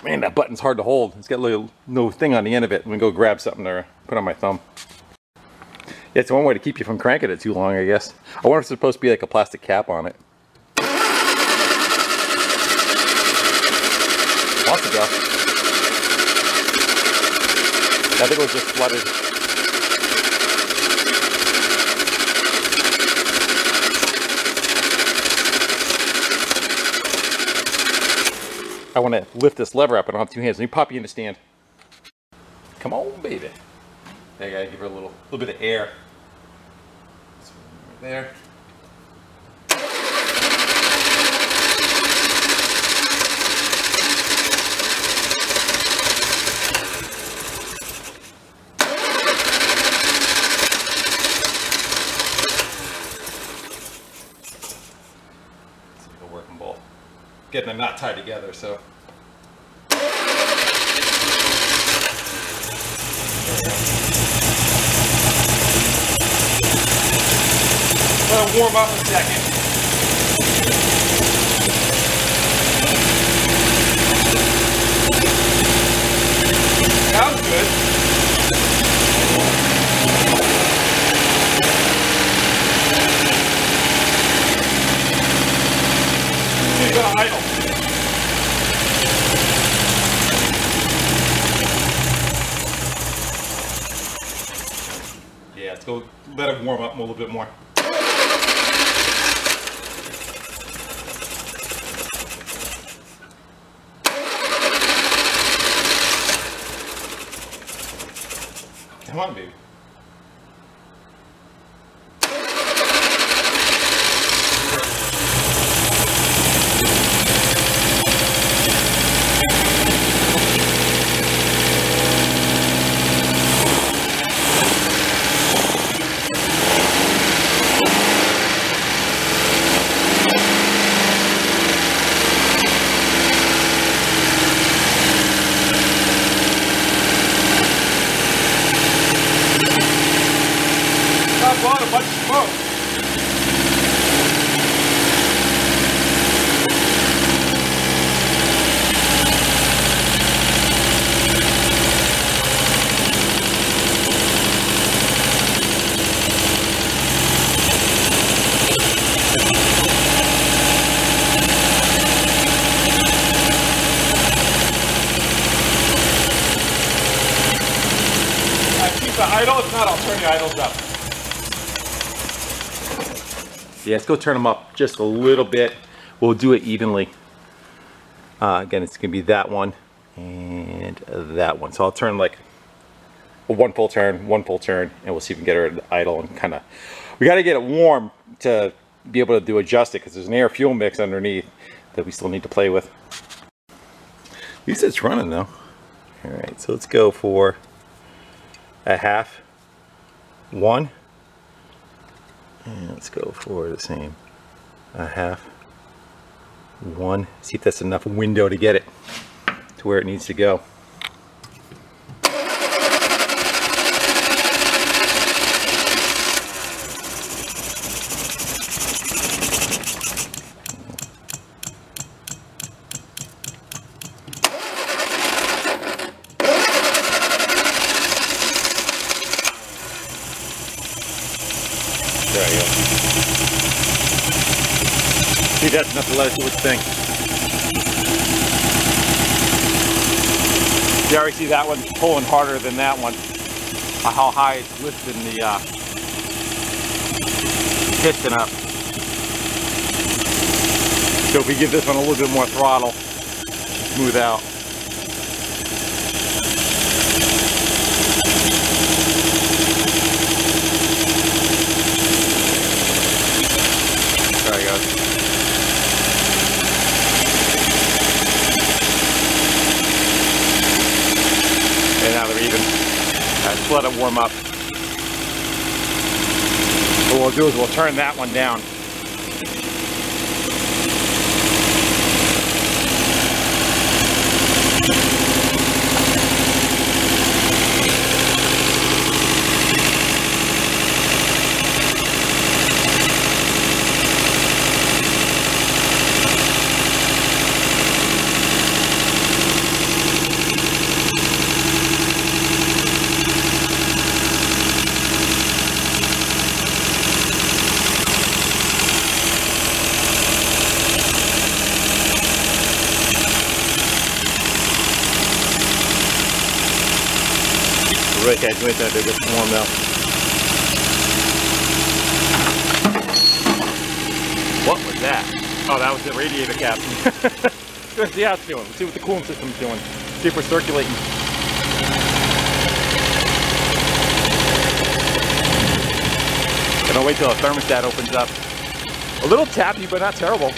Man, that button's hard to hold. It's got a little thing on the end of it. I'm gonna go grab something to put on my thumb. Yeah, it's one way to keep you from cranking it too long, I guess. I wonder if it's supposed to be like a plastic cap on it. Wants to go. I think it was just flooded. I want to lift this lever up. I don't have two hands. Let me pop you in the stand. Come on, baby. I gotta give her a little bit of air. This one right there. It's like a working bolt. Getting them not tied together, so. Let it warm up a second. Sounds good. You're gonna idle. Yeah, let's go let it warm up a little bit more. Come on, baby. A bunch of smoke. Keep the idle. If not, I'll turn the idles up. Yeah, let's go turn them up just a little bit. We'll do it evenly. Again, it's gonna be that one and that one. So I'll turn like one full turn, and we'll see if we can get her to idle and kind of, we got to get it warm to be able to adjust it because there's an air fuel mix underneath that we still need to play with. At least it's running though. All right, so let's go for a half, one. And let's go for the same. A half, one. See if that's enough window to get it to where it needs to go. There you go. See, that's enough to let it do its thing. You already see that one's pulling harder than that one. How high it's lifting the piston up. So if we give this one a little bit more throttle, smooth out. There he goes. And now they're even. Let's let it warm up. What we'll do is we'll turn that one down. really can't do anything to get warm now. What was that? Oh, that was the radiator cap. Let's see how it's doing. Let's see what the cooling system's doing. See if we're circulating. Gonna wait till the thermostat opens up. A little tappy, but not terrible.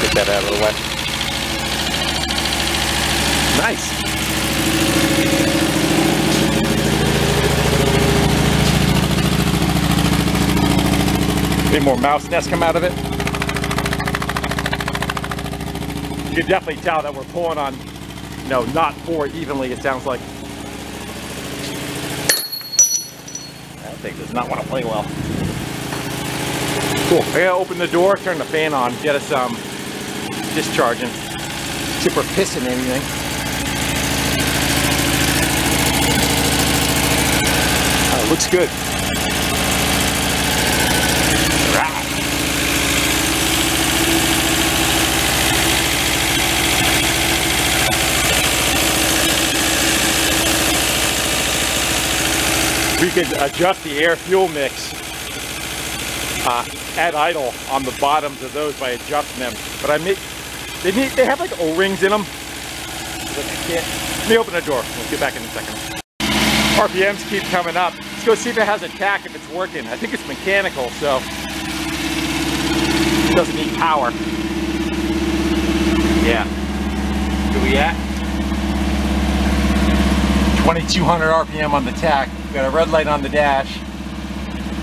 Get that out of the way. Nice. Any more mouse nests come out of it? You can definitely tell that we're pulling on, you know, not 4 evenly, it sounds like. That thing does not want to play well. Cool. I gotta open the door, turn the fan on, get us discharging. See if we're pissing anything. Oh, it looks good. We could adjust the air-fuel mix at idle on the bottoms of those by adjusting them. But they have like O-rings in them. Let me open the door. We'll get back in a second. RPMs keep coming up. Let's go see if it has a tach, if it's working. I think it's mechanical, so it doesn't need power. Yeah. Where we at? 2200 RPM on the tach. Got a red light on the dash.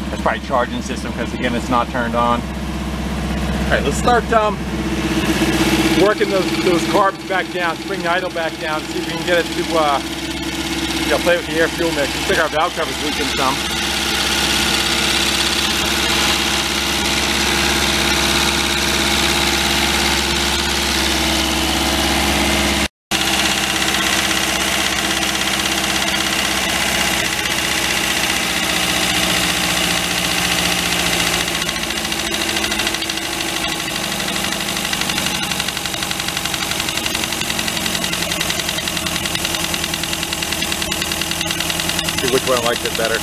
That's probably charging system because again it's not turned on. Alright, let's start working those carbs back down, bring the idle back down, see if we can get it to play with the air fuel mix. Looks like our valve cover's leaking some. Which one likes it better?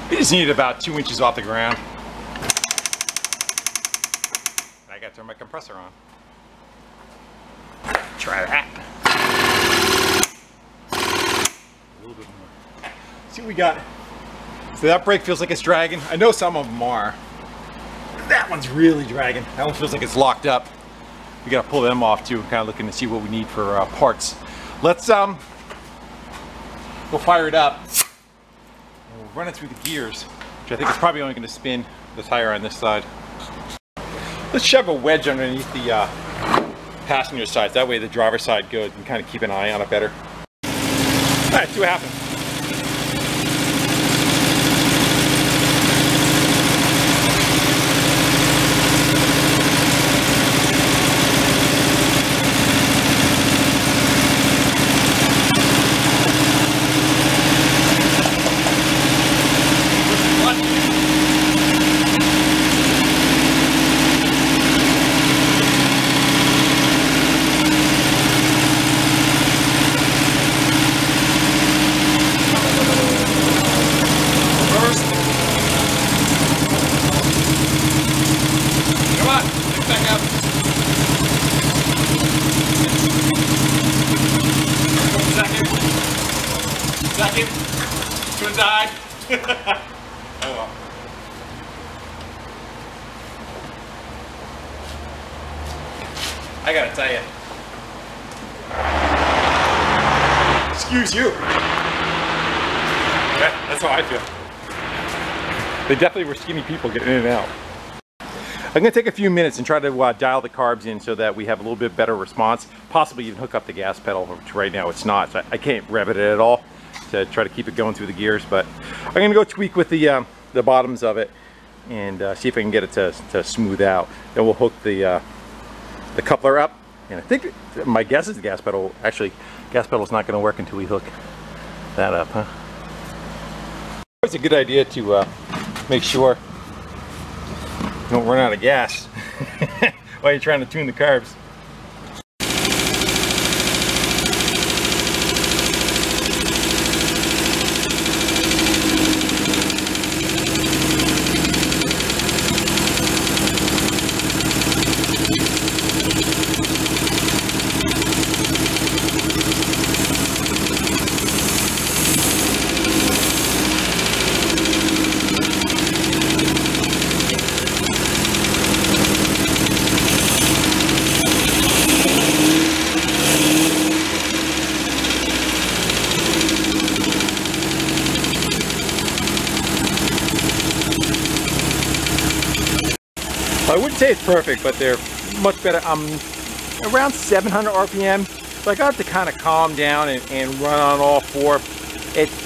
We just need about 2 inches off the ground. I gotta turn my compressor on. Try that. A little bit more. See what we got. So that brake feels like it's dragging. I know some of them are. That one's really dragging. That one feels like it's locked up. We gotta pull them off too. Kind of looking to see what we need for parts. Let's go fire it up. We'll run it through the gears, which I think is probably only going to spin the tire on this side. Let's shove a wedge underneath the passenger side. That way the driver's side goes and kind of keep an eye on it better. All right, see what happens. Second, it's gonna die. Oh well. I gotta tell you. Excuse you. Yeah, that's how I feel. They definitely were skinny people getting in and out. I'm gonna take a few minutes and try to dial the carbs in so that we have a little bit better response. Possibly even hook up the gas pedal, which right now it's not. So I can't rev it at all to try to keep it going through the gears. But I'm gonna go tweak with the bottoms of it and see if I can get it to smooth out. Then we'll hook the coupler up. And I think my guess is the gas pedal. Actually, gas pedal's not gonna work until we hook that up, huh? It's a good idea to make sure you don't run out of gas while you're trying to tune the carbs. I wouldn't say it's perfect, but they're much better. I'm around 700 RPM, so I got to kind of calm down and run on all four.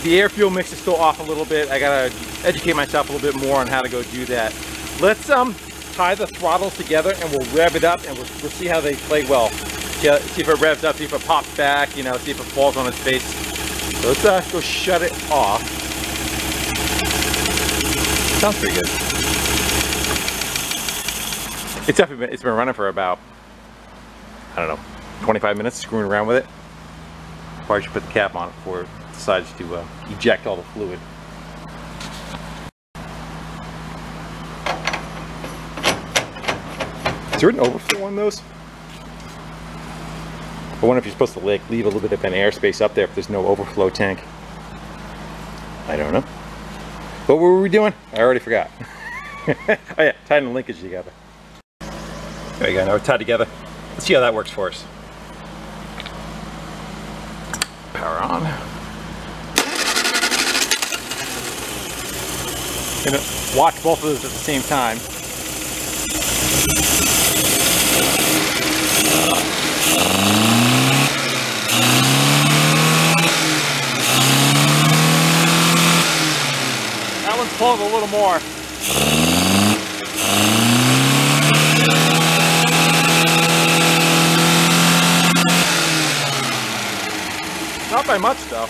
The air fuel mix is still off a little bit. I gotta educate myself a little bit more on how to go do that. Let's tie the throttles together and we'll rev it up and we'll see how they play well. See if it revs up, see if it pops back, you know, see if it falls on its face. So let's go shut it off. Sounds pretty good. It's definitely it's been running for about, I don't know, 25 minutes screwing around with it. Probably should put the cap on it before it decides to eject all the fluid. Is there an overflow on those? I wonder if you're supposed to leave a little bit of an airspace up there if there's no overflow tank. I don't know. What were we doing? I already forgot. Oh yeah, tying the linkage together. There you go, now we're tied together. Let's see how that works for us. Power on. Gonna watch both of those at the same time. That one's pulling a little more. Not by much though.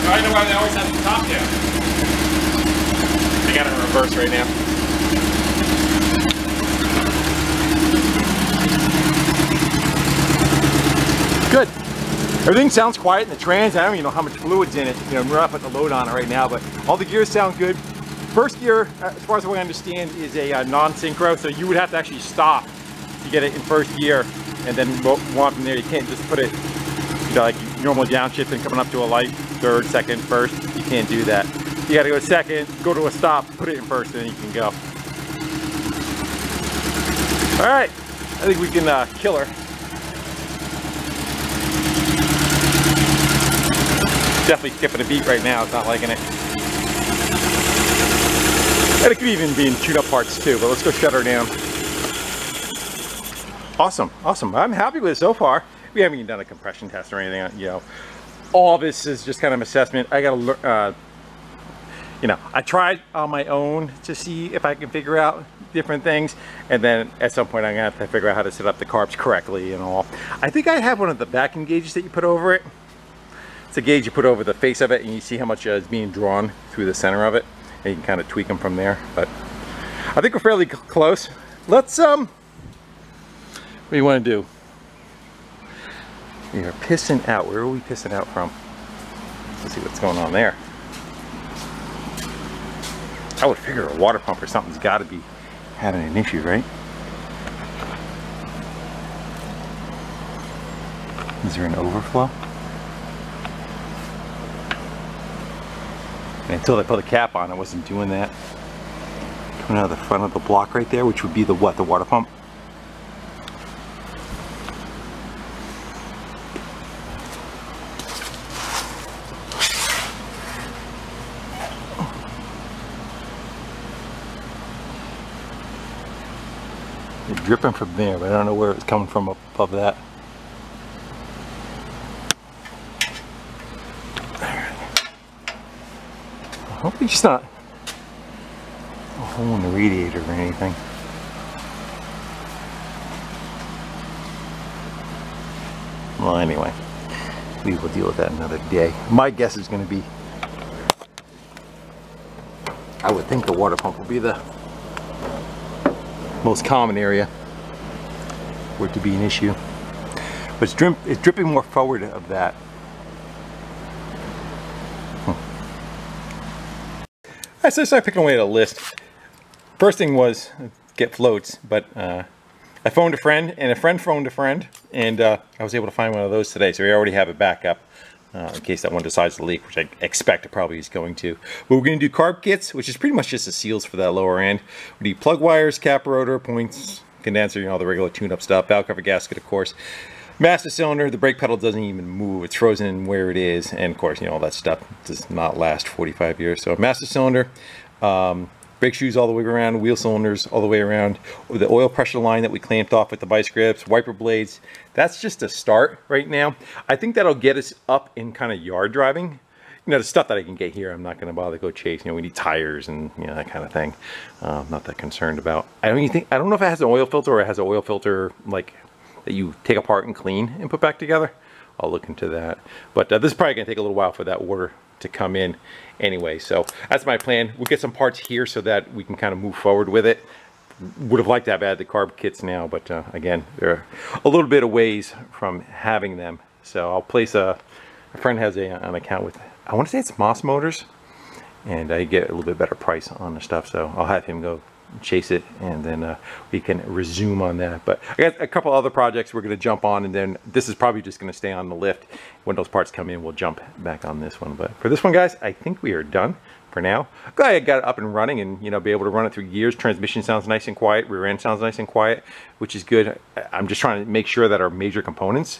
I know why they always have the top down. I got it in reverse right now. Good. Everything sounds quiet in the trans. I don't even know how much fluid's in it. You know, we're not putting the load on it right now, but all the gears sound good. First gear, as far as I understand, is a non-synchro, so you would have to actually stop to get it in first gear, and then walk from there. You can't just put it, you know, like normal downshifting coming up to a light, third, second, first. You can't do that. You gotta go second, go to a stop, put it in first, and then you can go. All right, I think we can kill her. Definitely skipping a beat right now, it's not liking it. And it could even be in tune-up parts too, but let's go shut her down. Awesome, awesome. I'm happy with it so far. We haven't even done a compression test or anything, you know. All this is just kind of assessment. I gotta learn, you know, I tried on my own to see if I can figure out different things, and then at some point I'm gonna have to figure out how to set up the carbs correctly and all. I think I have one of the vacuum gauges that you put over it. It's a gauge you put over the face of it, and you see how much is being drawn through the center of it, and you can kind of tweak them from there. But I think we're fairly close. Let's what do you want to do? We are pissing out. Where are we pissing out from? Let's see what's going on there. I would figure a water pump or something's got to be having an issue, right? Is there an overflow? And until I put a cap on, I wasn't doing that. Coming out of the front of the block right there, which would be the what? The water pump? It's dripping from there, but I don't know where it's coming from up above that. Hopefully it's not a hole in the radiator or anything. Well, anyway, we will deal with that another day. My guess is going to be, I would think the water pump will be the most common area for it to be an issue. But it's dripping more forward of that. So I started picking away at a list. First thing was get floats, but I phoned a friend, and a friend phoned a friend, and I was able to find one of those today. So we already have a backup in case that one decides to leak, which I expect it probably is going to. But we're going to do carb kits, which is pretty much just the seals for that lower end. We need plug wires, cap rotor, points, condenser, you know, all the regular tune-up stuff, valve cover gasket, of course. Master cylinder, the brake pedal doesn't even move. It's frozen in where it is. And of course, you know, all that stuff does not last 45 years. So master cylinder, brake shoes all the way around, wheel cylinders all the way around, the oil pressure line that we clamped off with the vice grips, wiper blades. That's just a start right now. I think that'll get us up in kind of yard driving. You know, the stuff that I can get here, I'm not going to bother to go chase. You know, we need tires and, you know, that kind of thing. Not that concerned about. I don't know if it has an oil filter or it has an oil filter like that you take apart and clean and put back together. I'll look into that. But this is probably going to take a little while for that water to come in anyway. So that's my plan. We'll get some parts here so that we can kind of move forward with it. Would have liked to have added the carb kits now, but again, they're a little bit of ways from having them. So I'll place a friend has an account with, I want to say it's Moss Motors, and I get a little bit better price on the stuff. So I'll have him go chase it, and then we can resume on that. But I got a couple other projects we're going to jump on, and then this is probably just going to stay on the lift. When those parts come in, we'll jump back on this one. But for this one, guys, I think we are done for now. Glad I got it up and running, and you know, be able to run it through gears. Transmission sounds nice and quiet, rear end sounds nice and quiet, which is good. I'm just trying to make sure that our major components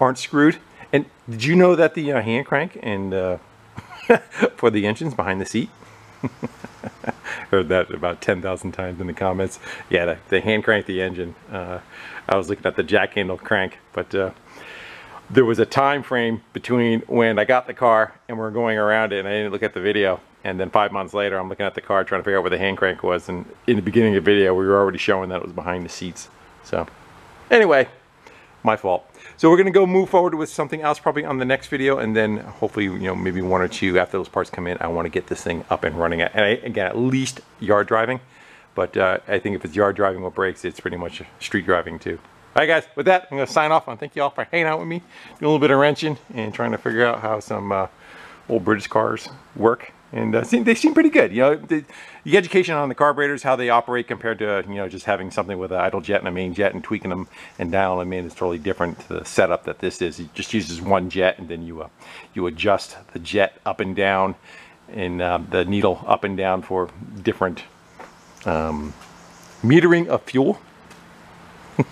aren't screwed. And did you know that the hand crank and for the engine's behind the seat? Heard that about 10,000 times in the comments. Yeah, the hand crank the engine. I was looking at the jack handle crank, but there was a time frame between when I got the car and we're going around it, and I didn't look at the video. And then 5 months later, I'm looking at the car trying to figure out where the hand crank was. And in the beginning of the video, we were already showing that it was behind the seats. So anyway, my fault. So we're going to go move forward with something else probably on the next video, and then hopefully, you know, maybe one or two after those parts come in. I want to get this thing up and running. And again, at least yard driving. But I think if it's yard driving what breaks, it's pretty much street driving too. All right, guys, with that, I'm going to sign off. And thank you all for hanging out with me, doing a little bit of wrenching and trying to figure out how some old British cars work. And they seem pretty good. You know, the education on the carburetors, how they operate compared to, you know, just having something with an idle jet and a main jet and tweaking them and dialing them in is totally different to the setup that this is. It just uses one jet, and then you adjust the jet up and down and the needle up and down for different metering of fuel. I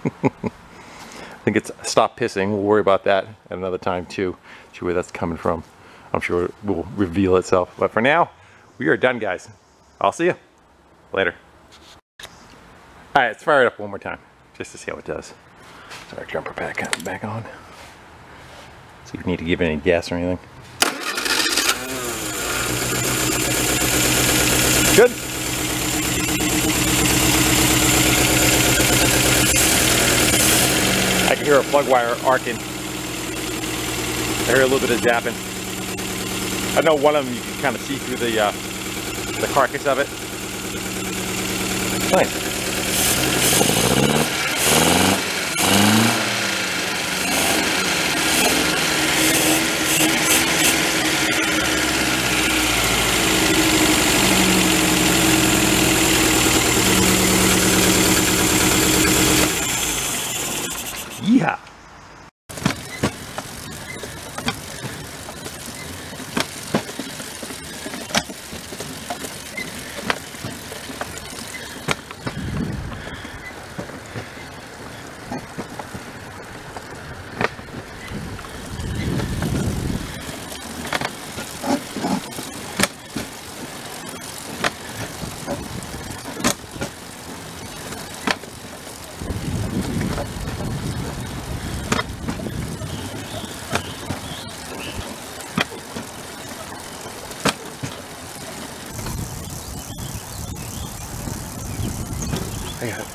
think it's stop pissing. We'll worry about that at another time too. See where that's coming from. I'm sure it will reveal itself. But for now, we are done, guys. I'll see you later. All right, let's fire it up one more time just to see how it does. Sorry, jumper back on. See if you need to give it any gas or anything. Good. I can hear a plug wire arcing. I hear a little bit of zapping. I know one of them you can kind of see through the carcass of it. Nice. Yeah. I got it.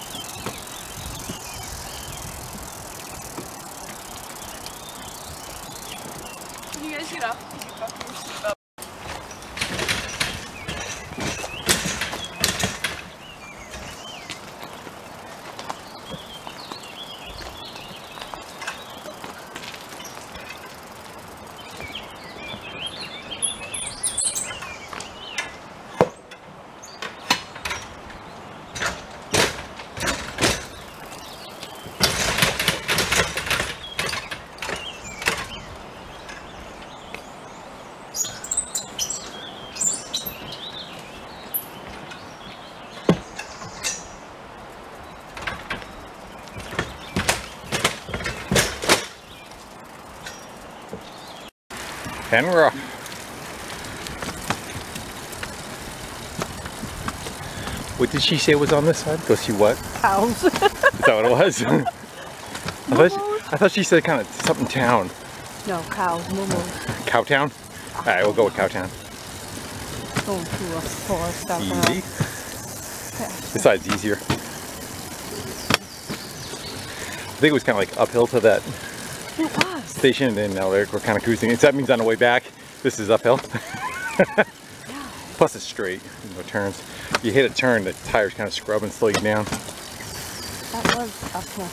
Can you guys get up? And we're off. What did she say was on this side? Go see what? Cows. Is that what it was? I thought she said kind of something town. No, cows, moo-moo. Cowtown? Alright, we'll go with Cowtown. Going through a forest out Easy. there. This side's easier. I think it was kind of like uphill to that It was. station, and now we're kind of cruising. So that means on the way back, this is uphill. Yeah. Plus it's straight, no turns. You hit a turn, the tires kind of scrub and slow you down. That was uphill.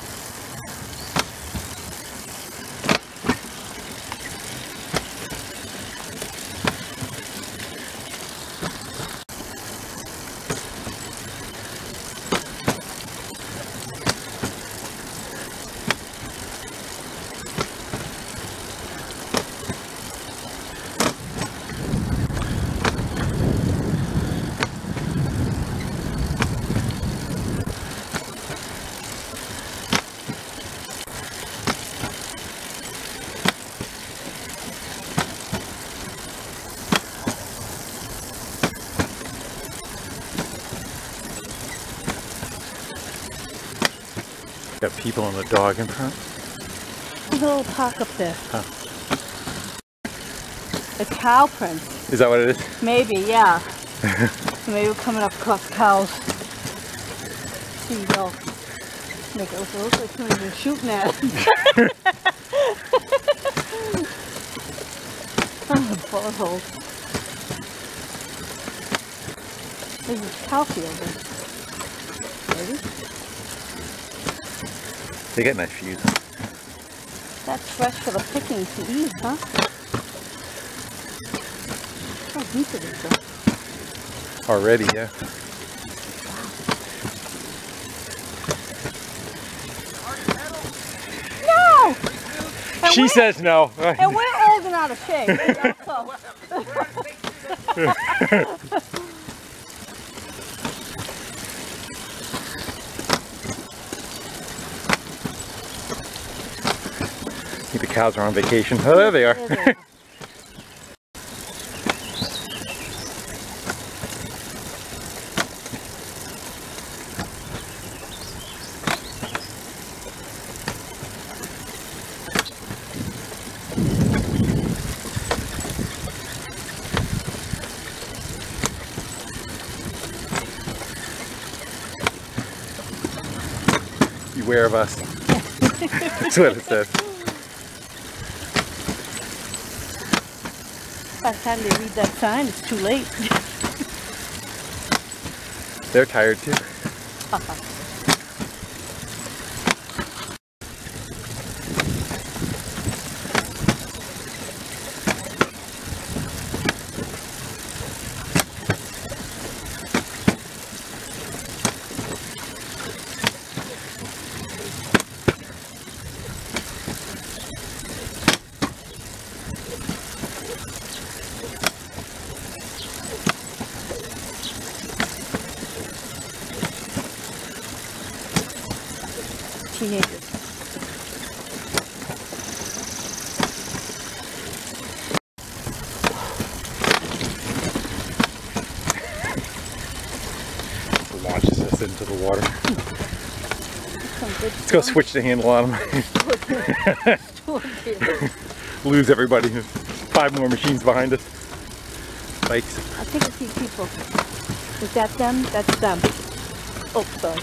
Got people and a dog in front. There's a little park up there. Huh. It's cow prints. Is that what it is? Maybe, yeah. Maybe we're coming up across cows. Here you go. Make it look like somebody's been shooting at it. Oh, bullet holes. This is cow field. Maybe? They got nice views. That's fresh for the picking to eat, huh? How deep it is though. Already, yeah. No! She says no. And we're old and out of shape. I think the cows are on vacation. Oh, there they are. There they are. Beware of us. That's what it said. By the time they read that sign, it's too late. They're tired too. Teenagers. Launches us into the water. Some good Let's go switch the handle on them. Lose everybody. 5 more machines behind us. Bikes. I think I see people. Is that them? That's them. Oh, sorry.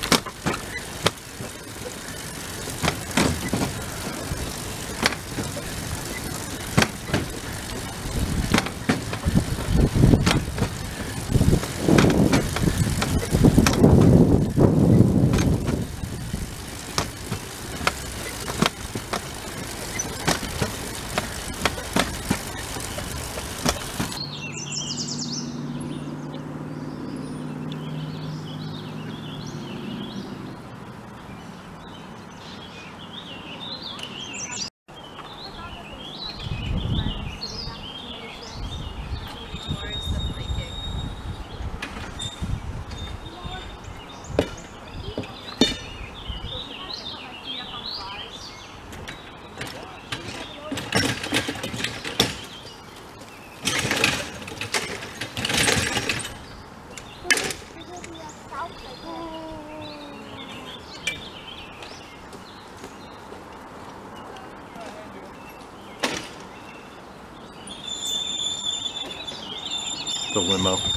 The limo.